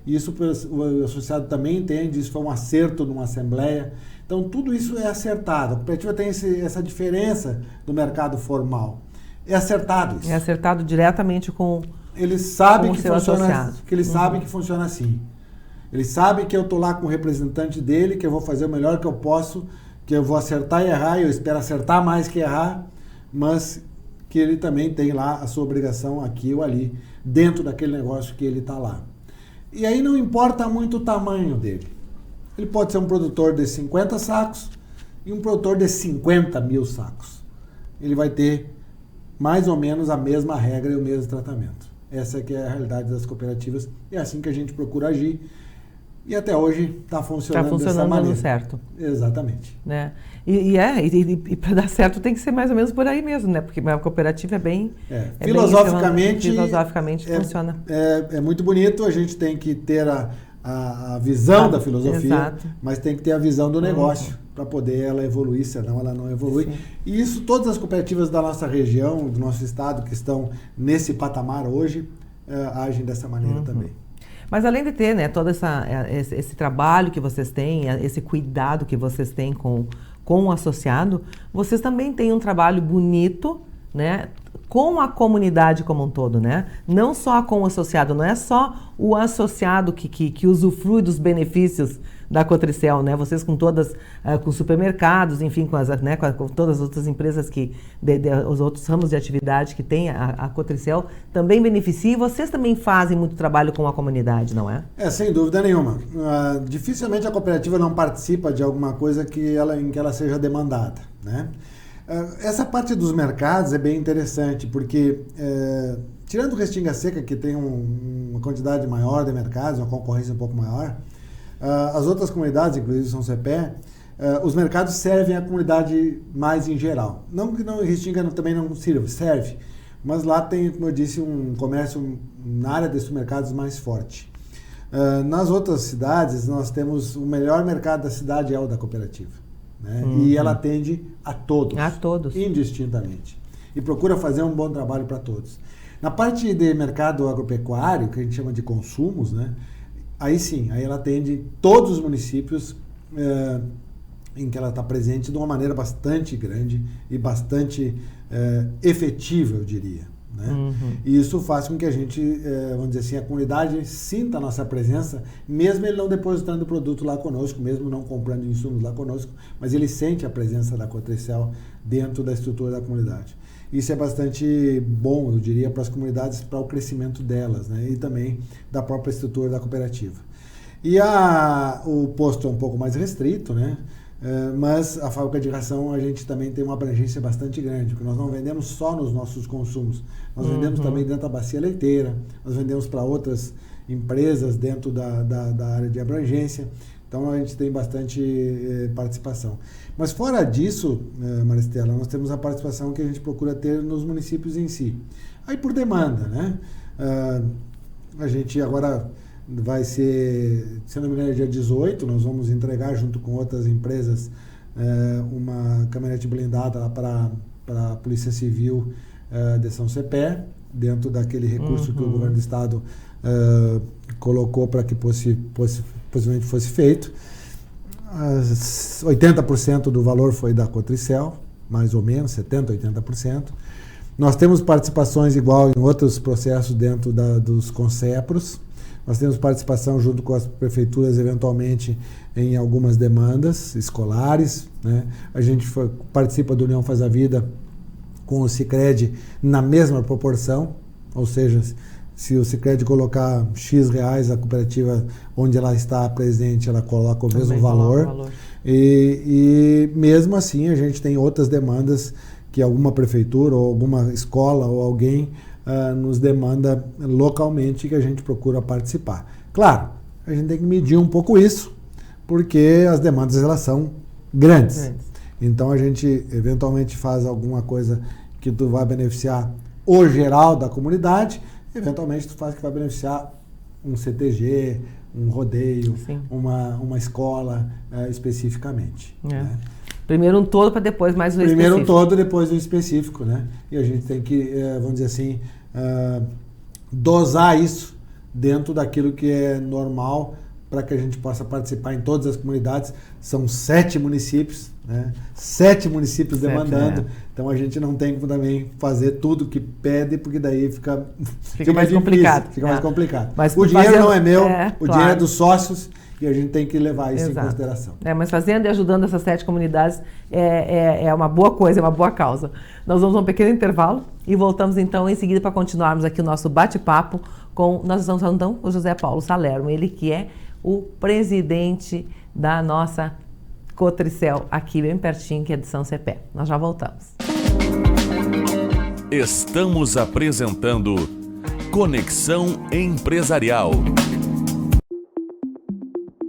Isso o associado também entende, isso foi um acerto numa assembleia. Então, tudo isso é acertado. A cooperativa tem essa diferença do mercado formal. É acertado isso. É acertado diretamente com eles sabem que funciona, que eles sabem que funciona assim. Eles sabem que eu estou lá com o representante dele, que eu vou fazer o melhor que eu posso, que eu vou acertar e errar, e eu espero acertar mais que errar, mas que ele também tem lá a sua obrigação aqui ou ali, dentro daquele negócio que ele está lá. E aí não importa muito o tamanho dele. Ele pode ser um produtor de 50 sacos e um produtor de 50 mil sacos. Ele vai ter mais ou menos a mesma regra e o mesmo tratamento. Essa que é a realidade das cooperativas, é assim que a gente procura agir. E até hoje está funcionando dessa maneira. Dando certo. Exatamente. Né? E para dar certo tem que ser mais ou menos por aí mesmo, né? Porque a cooperativa é bem... Filosoficamente funciona. É muito bonito, a gente tem que ter a visão da filosofia, exato, mas tem que ter a visão do negócio para poder ela evoluir, senão ela não evolui. Sim. E isso todas as cooperativas da nossa região, do nosso estado, que estão nesse patamar hoje, agem dessa maneira também. Mas além de ter, né, todo esse trabalho que vocês têm, esse cuidado que vocês têm com o associado, vocês também têm um trabalho bonito, né, com a comunidade como um todo, né? Não só com o associado, não é só o associado que usufrui dos benefícios da Cotricel, né? Vocês com todas, com supermercados, enfim, com todas as outras empresas os outros ramos de atividade que tem a Cotricel, também beneficia e vocês também fazem muito trabalho com a comunidade, não é? Sem dúvida nenhuma. Dificilmente a cooperativa não participa de alguma coisa em que ela seja demandada, né? Essa parte dos mercados é bem interessante, porque tirando o Restinga Seca, que tem uma quantidade maior de mercados, uma concorrência um pouco maior, as outras comunidades, inclusive São Cepé, os mercados servem a comunidade mais em geral. Não que Restinga também não sirva, serve, mas lá tem, como eu disse, um comércio na área de supermercados mais forte. Nas outras cidades, nós temos o melhor mercado da cidade é o da cooperativa. Né? E ela atende a todos, indistintamente. E procura fazer um bom trabalho para todos. Na parte de mercado agropecuário, que a gente chama de consumos, né? Aí sim, aí ela atende todos os municípios em que ela está presente de uma maneira bastante grande e bastante efetiva, eu diria. Né? E isso faz com que a gente, vamos dizer assim, a comunidade sinta a nossa presença, mesmo ele não depositando o produto lá conosco, mesmo não comprando insumos lá conosco, mas ele sente a presença da Cotricel dentro da estrutura da comunidade. Isso é bastante bom, eu diria, para as comunidades, para o crescimento delas, né? E também da própria estrutura da cooperativa. E o posto é um pouco mais restrito, né? Mas a fábrica de ração a gente também tem uma abrangência bastante grande, porque nós não vendemos só nos nossos consumos, nós vendemos também dentro da bacia leiteira, nós vendemos para outras empresas dentro da área de abrangência, então a gente tem bastante participação. Mas fora disso, Maristela, nós temos a participação que a gente procura ter nos municípios em si. Aí por demanda, né? A gente agora vai ser, se não me engano, dia 18, nós vamos entregar junto com outras empresas uma caminhonete blindada para a Polícia Civil de São Cepé, dentro daquele recurso que o governo do estado colocou para que possivelmente fosse feito. 80% do valor foi da Cotricel, mais ou menos, 70%, 80%. Nós temos participações igual em outros processos dentro dos Concepros. Nós temos participação junto com as prefeituras, eventualmente, em algumas demandas escolares, né? A gente participa do União Faz a Vida com o Sicredi na mesma proporção, ou seja, se o Sicredi colocar X reais, a cooperativa onde ela está presente, ela coloca o mesmo valor. E mesmo assim, a gente tem outras demandas que alguma prefeitura ou alguma escola ou alguém nos demanda localmente, que a gente procura participar. Claro, a gente tem que medir um pouco isso, porque as demandas elas são grandes. Então a gente eventualmente faz alguma coisa que tu vai beneficiar o geral da comunidade, eventualmente tu faz que vai beneficiar um CTG, um rodeio, uma escola especificamente. Né? Primeiro um todo para depois mais um específico. Primeiro um todo, depois um específico, né? E a gente tem que, vamos dizer assim, dosar isso dentro daquilo que é normal para que a gente possa participar em todas as comunidades. São 7 municípios, né? 7 municípios demandando. Então a gente não tem como também fazer tudo que pede, porque daí fica mais complicado. Fica mais complicado. Mas o dinheiro não é meu, o dinheiro é dos sócios. E a gente tem que levar isso em consideração. Mas fazendo e ajudando essas 7 comunidades é uma boa coisa, é uma boa causa. Nós vamos a um pequeno intervalo e voltamos então em seguida para continuarmos aqui o nosso bate-papo com, nós estamos falando então, o José Paulo Salermo, ele que é o presidente da nossa Cotricel, aqui bem pertinho, que é de São Cepé. Nós já voltamos. Estamos apresentando Conexão Empresarial.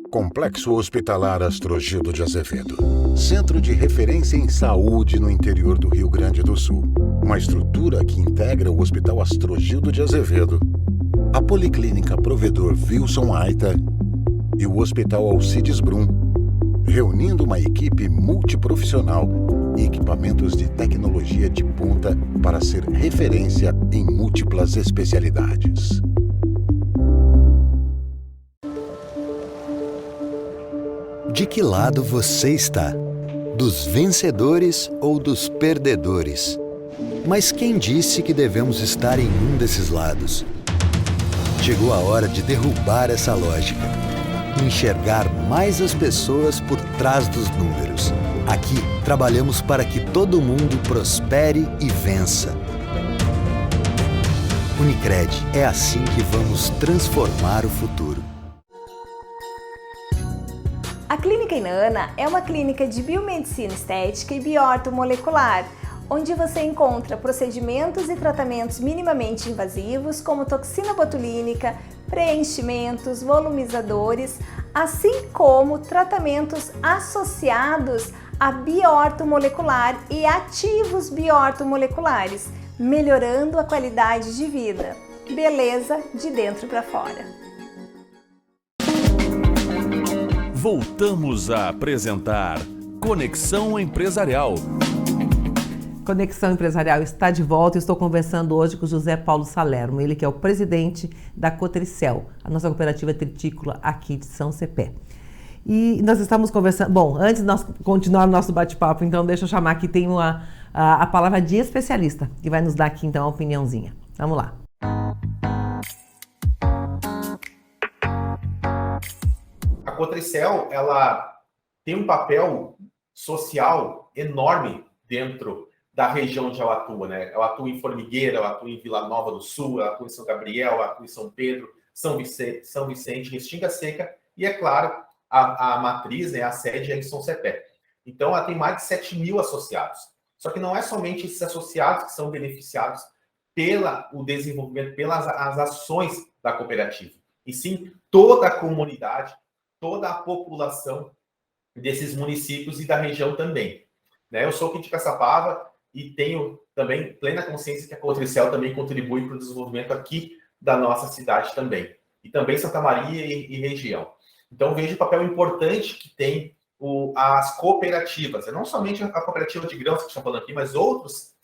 Complexo Hospitalar Astrogildo de Azevedo. Centro de referência em saúde no interior do Rio Grande do Sul. Uma estrutura que integra o Hospital Astrogildo de Azevedo, a Policlínica Provedor Wilson Aita e o Hospital Alcides Brum, reunindo uma equipe multiprofissional e equipamentos de tecnologia de ponta para ser referência em múltiplas especialidades. De que lado você está? Dos vencedores ou dos perdedores? Mas quem disse que devemos estar em um desses lados? Chegou a hora de derrubar essa lógica e enxergar mais as pessoas por trás dos números. Aqui, trabalhamos para que todo mundo prospere e vença. Unicred, é assim que vamos transformar o futuro. A Clínica Inanna é uma clínica de biomedicina estética e bioortomolecular, onde você encontra procedimentos e tratamentos minimamente invasivos, como toxina botulínica, preenchimentos, volumizadores, assim como tratamentos associados a bioortomolecular e ativos bioortomoleculares, melhorando a qualidade de vida. Beleza de dentro para fora. Voltamos a apresentar Conexão Empresarial. Conexão Empresarial está de volta. Eu estou conversando hoje com o José Paulo Salermo, ele que é o presidente da Cotricel, a nossa cooperativa tritícola aqui de São Cepé. E nós estamos conversando... Bom, antes de nós continuarmos nosso bate-papo, então deixa eu chamar aqui, tem a palavra de especialista, que vai nos dar aqui então a opiniãozinha. Vamos lá. A Cotricel, ela tem um papel social enorme dentro da região onde ela atua, né? Ela atua em Formigueira, ela atua em Vila Nova do Sul, ela atua em São Gabriel, ela atua em São Pedro, São Vicente, Restinga Seca e, é claro, a matriz, né, a sede é em São Cepé. Então, ela tem mais de 7 mil associados. Só que não é somente esses associados que são beneficiados pelo desenvolvimento, pelas as ações da cooperativa, e sim toda a comunidade, toda a população desses municípios e da região também. Né? Eu sou aqui de Caçapava e tenho também plena consciência que a Cotricel também contribui para o desenvolvimento aqui da nossa cidade também. E também Santa Maria e região. Então, vejo o papel importante que tem as cooperativas. Não somente a cooperativa de grãos que estão falando aqui, mas outras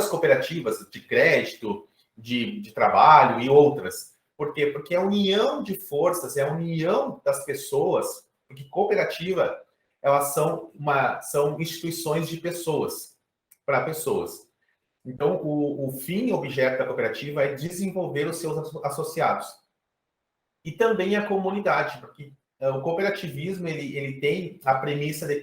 cooperativas de crédito, de trabalho e outras. Por quê? Porque é a união de forças, é a união das pessoas, porque cooperativa, elas são instituições de pessoas, para pessoas. Então, o fim objeto da cooperativa é desenvolver os seus associados. E também a comunidade, porque o cooperativismo ele tem a premissa de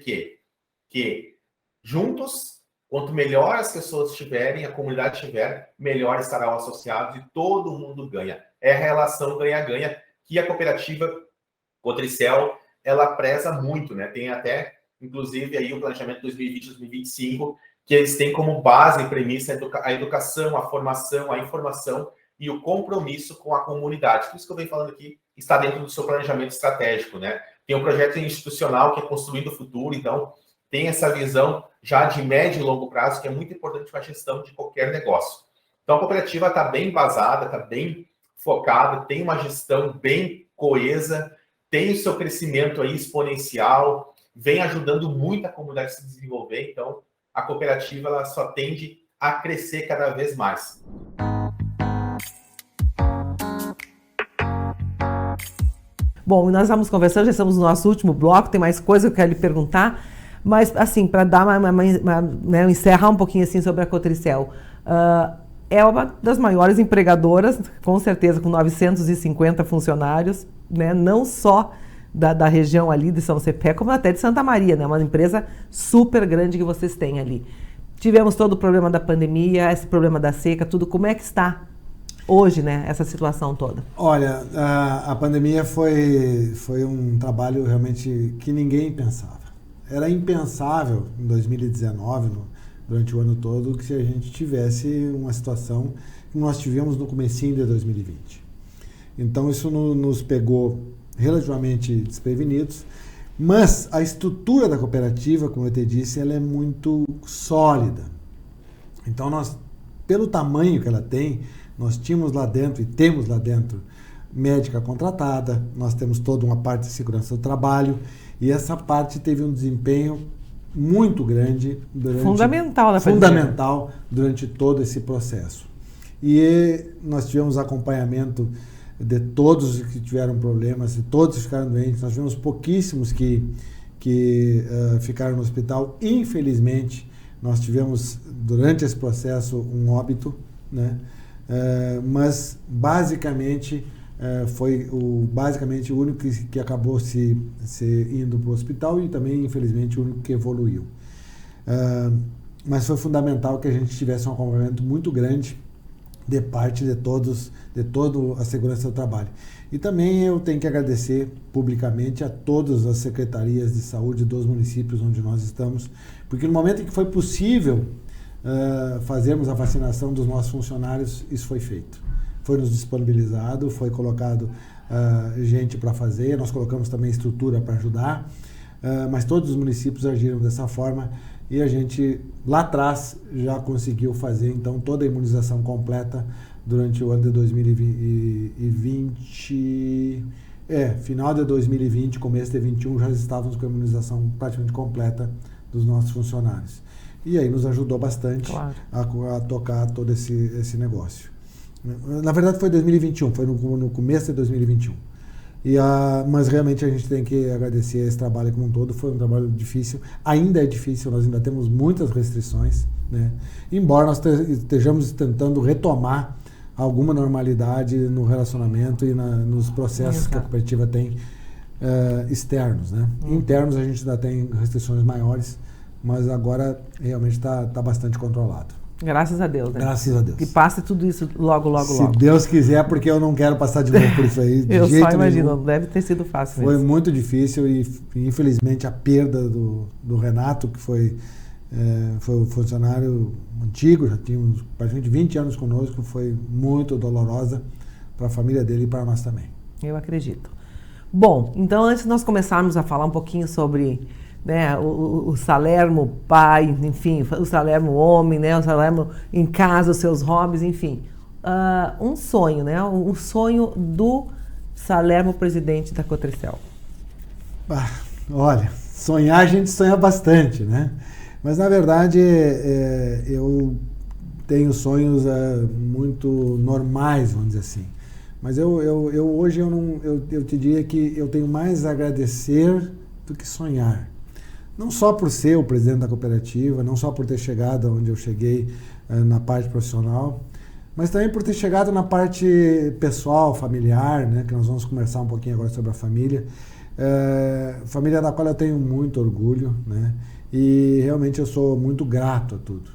que juntos, quanto melhor as pessoas estiverem, a comunidade estiver, melhor estará o associado e todo mundo ganha. É a relação ganha-ganha que a cooperativa Cotricel, ela preza muito, né? Tem até, inclusive, aí o planejamento 2020-2025, que eles têm como base e premissa a educação, a formação, a informação e o compromisso com a comunidade. Tudo isso que eu venho falando aqui está dentro do seu planejamento estratégico, né? Tem um projeto institucional que é Construindo o Futuro, então tem essa visão já de médio e longo prazo, que é muito importante para a gestão de qualquer negócio. Então a cooperativa está bem embasada, está bem focada, tem uma gestão bem coesa, tem o seu crescimento aí exponencial, vem ajudando muito a comunidade a se desenvolver, então a cooperativa ela só tende a crescer cada vez mais. Bom, nós estamos conversando, já estamos no nosso último bloco, tem mais coisa que eu quero lhe perguntar, mas assim, para dar né, encerrar um pouquinho assim sobre a Cotricel, é uma das maiores empregadoras, com certeza, com 950 funcionários, né, não só da região ali de São Cepé, como até de Santa Maria, né, uma empresa super grande que vocês têm ali. Tivemos todo o problema da pandemia, esse problema da seca, tudo, como é que está hoje, né, essa situação toda? Olha, a pandemia foi um trabalho realmente que ninguém pensava. Era impensável em 2019, durante o ano todo, que se a gente tivesse uma situação que nós tivemos no comecinho de 2020. Então isso nos pegou relativamente desprevenidos, mas a estrutura da cooperativa, como eu te disse, ela é muito sólida. Então nós, pelo tamanho que ela tem, nós tínhamos lá dentro e temos lá dentro médica contratada, nós temos toda uma parte de segurança do trabalho e essa parte teve um desempenho muito grande fundamental durante todo esse processo. E nós tivemos acompanhamento de todos que tiveram problemas, e todos ficaram doentes. Nós tivemos pouquíssimos que ficaram no hospital, infelizmente, Nós tivemos, durante esse processo, um óbito, né? Mas basicamente foi basicamente o único que acabou se indo para o hospital e também, infelizmente, o único que evoluiu. Mas foi fundamental que a gente tivesse um acompanhamento muito grande de parte de toda a segurança do trabalho. E também eu tenho que agradecer publicamente a todas as secretarias de saúde dos municípios onde nós estamos, porque no momento em que foi possível fazermos a vacinação dos nossos funcionários, isso foi feito. Foi nos disponibilizado, foi colocado gente para fazer, nós colocamos também estrutura para ajudar, mas todos os municípios agiram dessa forma e a gente lá atrás já conseguiu fazer então toda a imunização completa durante o ano de 2020, final de 2020, começo de 2021, já estávamos com a imunização praticamente completa dos nossos funcionários. E aí nos ajudou bastante a tocar todo esse negócio. Na verdade foi 2021, foi no começo de 2021. Mas realmente a gente tem que agradecer esse trabalho como um todo, foi um trabalho difícil, ainda é difícil, nós ainda temos muitas restrições, né? Embora nós estejamos tentando retomar alguma normalidade no relacionamento e nos processos que a cooperativa tem externos, né? Internos a gente ainda tem restrições maiores, mas agora realmente está bastante controlado. Graças a Deus, né? Graças a Deus. Que passe tudo isso logo. Se Deus quiser, porque eu não quero passar de novo por isso aí. Eu só imagino, não deve ter sido fácil mesmo. Foi muito difícil e infelizmente a perda do Renato, que foi um funcionário antigo, já tinha praticamente 20 anos conosco, foi muito dolorosa para a família dele e para nós também. Eu acredito. Bom, então antes de nós começarmos a falar um pouquinho sobre, né, o Salermo pai, enfim, o Salermo homem, né, o Salermo em casa, os seus hobbies, enfim. Um sonho, né, um sonho do Salermo presidente da Cotricel. Olha, sonhar a gente sonha bastante, né? Mas na verdade eu tenho sonhos muito normais, vamos dizer assim. Mas hoje eu te diria que eu tenho mais a agradecer do que sonhar. Não só por ser o presidente da cooperativa, não só por ter chegado onde eu cheguei na parte profissional, mas também por ter chegado na parte pessoal, familiar, né, que nós vamos conversar um pouquinho agora sobre a família. Família da qual eu tenho muito orgulho, né, e realmente eu sou muito grato a tudo.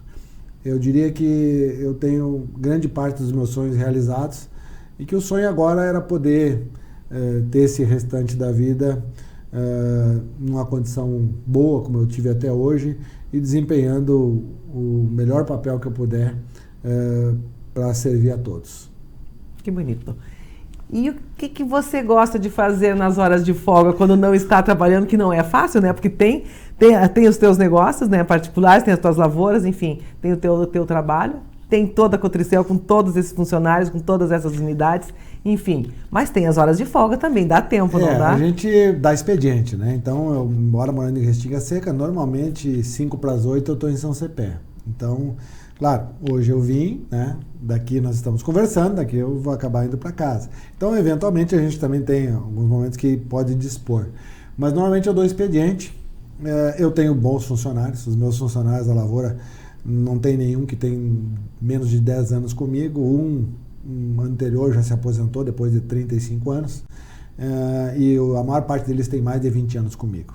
Eu diria que eu tenho grande parte dos meus sonhos realizados e que o sonho agora era poder ter esse restante da vida numa condição boa, como eu tive até hoje, e desempenhando o melhor papel que eu puder para servir a todos. Que bonito. E o que você gosta de fazer nas horas de folga, quando não está trabalhando, que não é fácil, né? Porque tem os teus negócios, né, particulares, tem as tuas lavouras, enfim, tem o teu trabalho, tem toda a Cotricel com todos esses funcionários, com todas essas unidades, enfim. Mas tem as horas de folga também, dá tempo, não dá? A gente dá expediente, né? Então, eu moro morando em Restinga Seca, normalmente 5 para as 8 eu estou em São Cepé. Então, claro, hoje eu vim, né? Daqui nós estamos conversando, daqui eu vou acabar indo para casa. Então, eventualmente, a gente também tem alguns momentos que pode dispor. Mas, normalmente, eu dou expediente. Eu tenho bons funcionários, os meus funcionários da lavoura não tem nenhum que tem menos de 10 anos comigo, um anterior já se aposentou depois de 35 anos, e a maior parte deles tem mais de 20 anos comigo.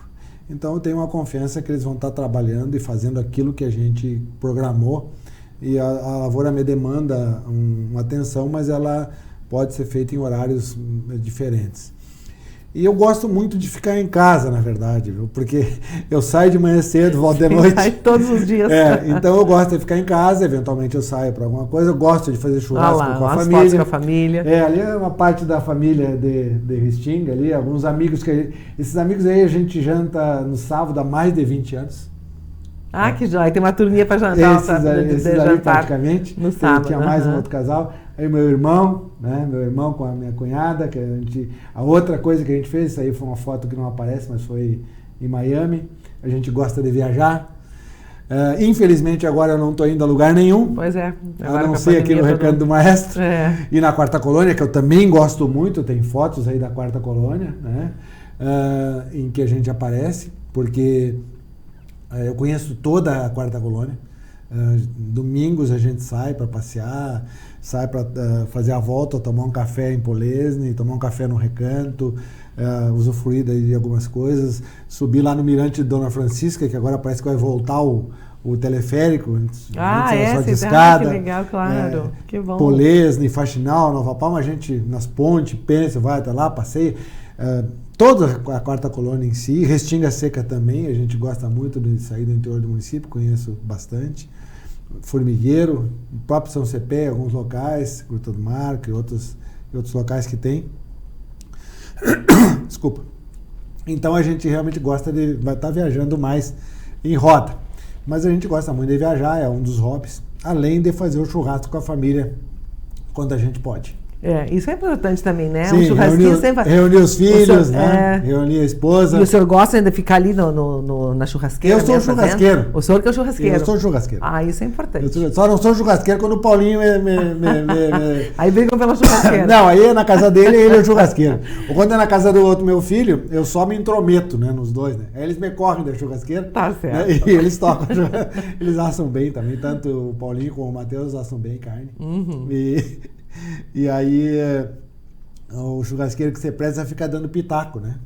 Então eu tenho uma confiança que eles vão estar trabalhando e fazendo aquilo que a gente programou, e a lavoura me demanda uma atenção, mas ela pode ser feita em horários diferentes. E eu gosto muito de ficar em casa, na verdade, viu? Porque eu saio de manhã cedo, volto de noite. Sai todos os dias. Então eu gosto de ficar em casa, eventualmente eu saio para alguma coisa, eu gosto de fazer churrasco com a família. Fotos com a família. Ali é uma parte da família de Restinga, ali, alguns amigos esses amigos aí a gente janta no sábado há mais de 20 anos. Que joia, tem uma turminha para jantar. Esses ali praticamente. No sábado. Tinha mais um outro casal. Aí meu irmão, né? Meu irmão com a minha cunhada, que a outra coisa que a gente fez, isso aí foi uma foto que não aparece, mas foi em Miami. A gente gosta de viajar. Infelizmente agora eu não estou indo a lugar nenhum. Pois é. A não ser aqui no Recanto do Maestro. E na Quarta Colônia, que eu também gosto muito, tem fotos aí da Quarta Colônia, né? Em que a gente aparece, porque Eu conheço toda a Quarta Colônia. Domingos a gente sai para passear, sai para fazer a volta, tomar um café em Polesne, tomar um café no Recanto, usufruir de algumas coisas, subir lá no Mirante de Dona Francisca, que agora parece que vai voltar o teleférico. Que legal, claro. Que bom. Polesne, Faxinal, Nova Palma, a gente nas pontes, pensa, vai até lá, passeia. Toda a Quarta Colônia em si, Restinga Seca também, a gente gosta muito de sair do interior do município, conheço bastante. Formigueiro, o próprio São Cepé, alguns locais, Gruta do Marco e outros locais que tem. Desculpa. Então a gente realmente gosta de estar viajando mais em roda. Mas a gente gosta muito de viajar, é um dos hobbies, além de fazer o churrasco com a família quando a gente pode. Isso é importante também, né? Sim, um churrasquinho reunir os filhos, né? Reunir a esposa. E o senhor gosta ainda de ficar ali na churrasqueira? Eu sou churrasqueiro. O senhor que é o churrasqueiro? Eu sou churrasqueiro. Isso é importante. Só não sou churrasqueiro quando o Paulinho Aí brigam pela churrasqueira. Não, aí é na casa dele e ele é o churrasqueiro. Ou quando é na casa do outro meu filho, eu só me intrometo, né, nos dois, né? Aí eles me correm da churrasqueira. Tá certo. Né, e eles tocam. Eles assam bem também, tanto o Paulinho como o Matheus assam bem carne. Uhum. E aí... o churrasqueiro que você preza fica dando pitaco, né?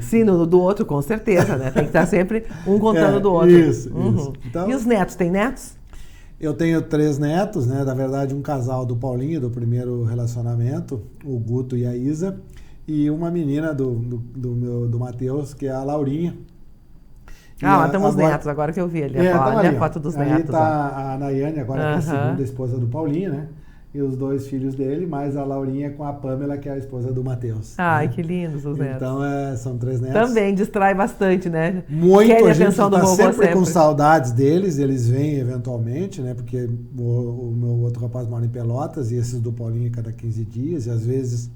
Sim, do outro, com certeza, né? Tem que estar sempre um contando do outro. Isso. Então, e os netos, tem netos? Eu tenho 3 netos, né? Na verdade, um casal do Paulinho, do primeiro relacionamento, o Guto e a Isa, e uma menina do Matheus, que é a Laurinha. Lá estamos os netos, agora que eu vi ali. Olha a foto dos netos. Aí tá a Nayane, agora que é a segunda esposa do Paulinho, né? E os 2 filhos dele, mais a Laurinha com a Pamela, que é a esposa do Matheus. Ai, né? Que lindos os netos. Então, são 3 netos. Também distrai bastante, né? Muito, querem a gente está sempre com saudades deles, eles vêm eventualmente, né? Porque o meu outro rapaz mora em Pelotas e esses do Paulinho cada 15 dias, e às vezes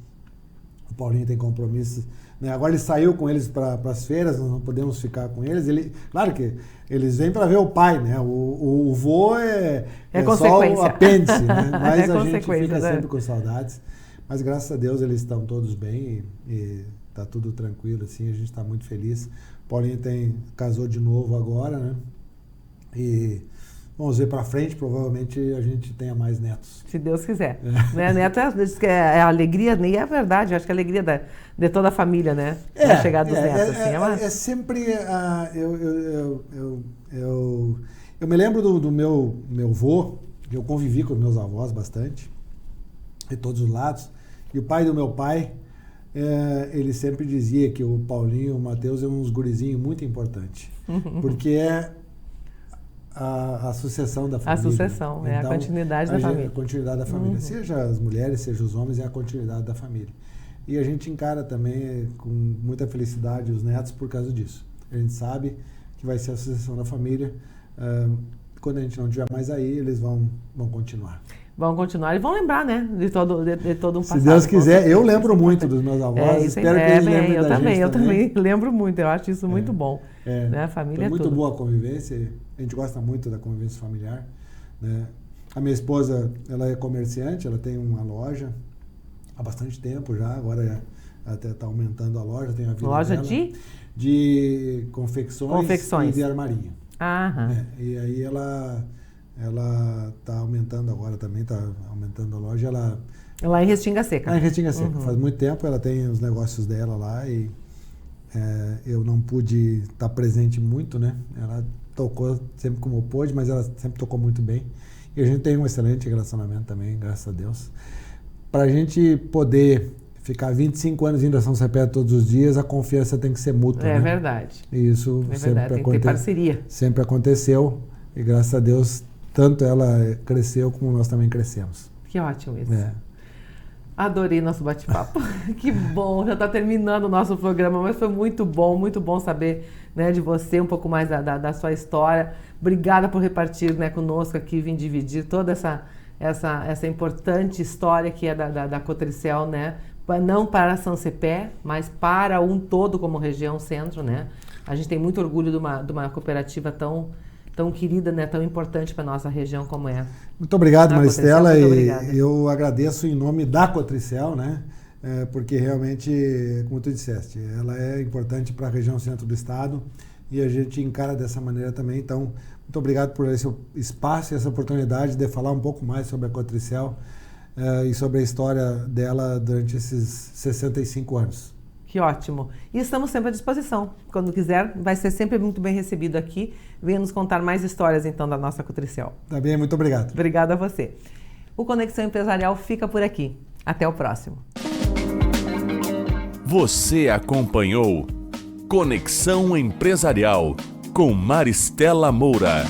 o Paulinho tem compromissos. Né? Agora ele saiu com eles para as feiras, nós não podemos ficar com eles. Claro que eles vêm para ver o pai, né? O vô é só o apêndice, né? Mas a gente fica sempre com saudades. Mas graças a Deus eles estão todos bem e tá tudo tranquilo, assim, a gente está muito feliz. Paulinho casou de novo agora, né? E vamos ver para frente, provavelmente a gente tenha mais netos. Se Deus quiser. Né? Neto é a alegria, nem é verdade, acho que é a alegria de toda a família, né? A chegada dos netos. É sempre... Eu me lembro do meu avô, que eu convivi com meus avós bastante, de todos os lados, e o pai do meu pai, ele sempre dizia que o Paulinho e o Matheus é uns gurizinhos muito importantes, porque é a sucessão da família. A sucessão, então, a continuidade da família. A continuidade da família, seja as mulheres, seja os homens, é a continuidade da família. E a gente encara também com muita felicidade os netos por causa disso. A gente sabe que vai ser a sucessão da família. Quando a gente não estiver mais aí, eles vão continuar. Vão continuar e vão lembrar, né? De todo um passado. Se Deus quiser, eu lembro muito dos meus avós. Espero que eles lembrem da gente Eu também lembro muito. Eu acho isso muito bom. Né? A família é muito tudo. Boa a convivência. A gente gosta muito da convivência familiar. Né? A minha esposa, ela é comerciante, ela tem uma loja há bastante tempo já. Agora até está aumentando a loja. Tem a vida loja dela, de confecções e de armarinho. E aí ela está aumentando agora também, está aumentando a loja. Lá em Restinga Seca. Lá em Restinga Seca. Faz muito tempo, ela tem os negócios dela lá e eu não pude estar presente muito, né? Ela tocou sempre como pôde, mas ela sempre tocou muito bem. E a gente tem um excelente relacionamento também, graças a Deus. Para a gente poder ficar 25 anos indo a São Cepé todos os dias, a confiança tem que ser mútua. É, né? Verdade. E isso tem que ter parceria. Sempre aconteceu e graças a Deus tanto ela cresceu como nós também crescemos. Que ótimo isso. Adorei nosso bate-papo. Que bom, já está terminando o nosso programa, mas foi muito bom saber, né, de você, um pouco mais da sua história. Obrigada por repartir, né, conosco aqui, vir dividir toda essa importante história que é da Cotricel, né? Não para São Cepé, mas para um todo como região centro, né? A gente tem muito orgulho de uma cooperativa tão querida, né, tão importante para a nossa região como é. Muito obrigado, Maristela, e eu agradeço em nome da Cotricel, né, porque realmente, como tu disseste, ela é importante para a região centro do estado, e a gente encara dessa maneira também. Então, muito obrigado por esse espaço e essa oportunidade de falar um pouco mais sobre a Cotricel e sobre a história dela durante esses 65 anos. Que ótimo. E estamos sempre à disposição. Quando quiser, vai ser sempre muito bem recebido aqui. Venha nos contar mais histórias, então, da nossa Cotricel. Tá bem, muito obrigado. Obrigada a você. O Conexão Empresarial fica por aqui. Até o próximo. Você acompanhou Conexão Empresarial com Maristela Moura.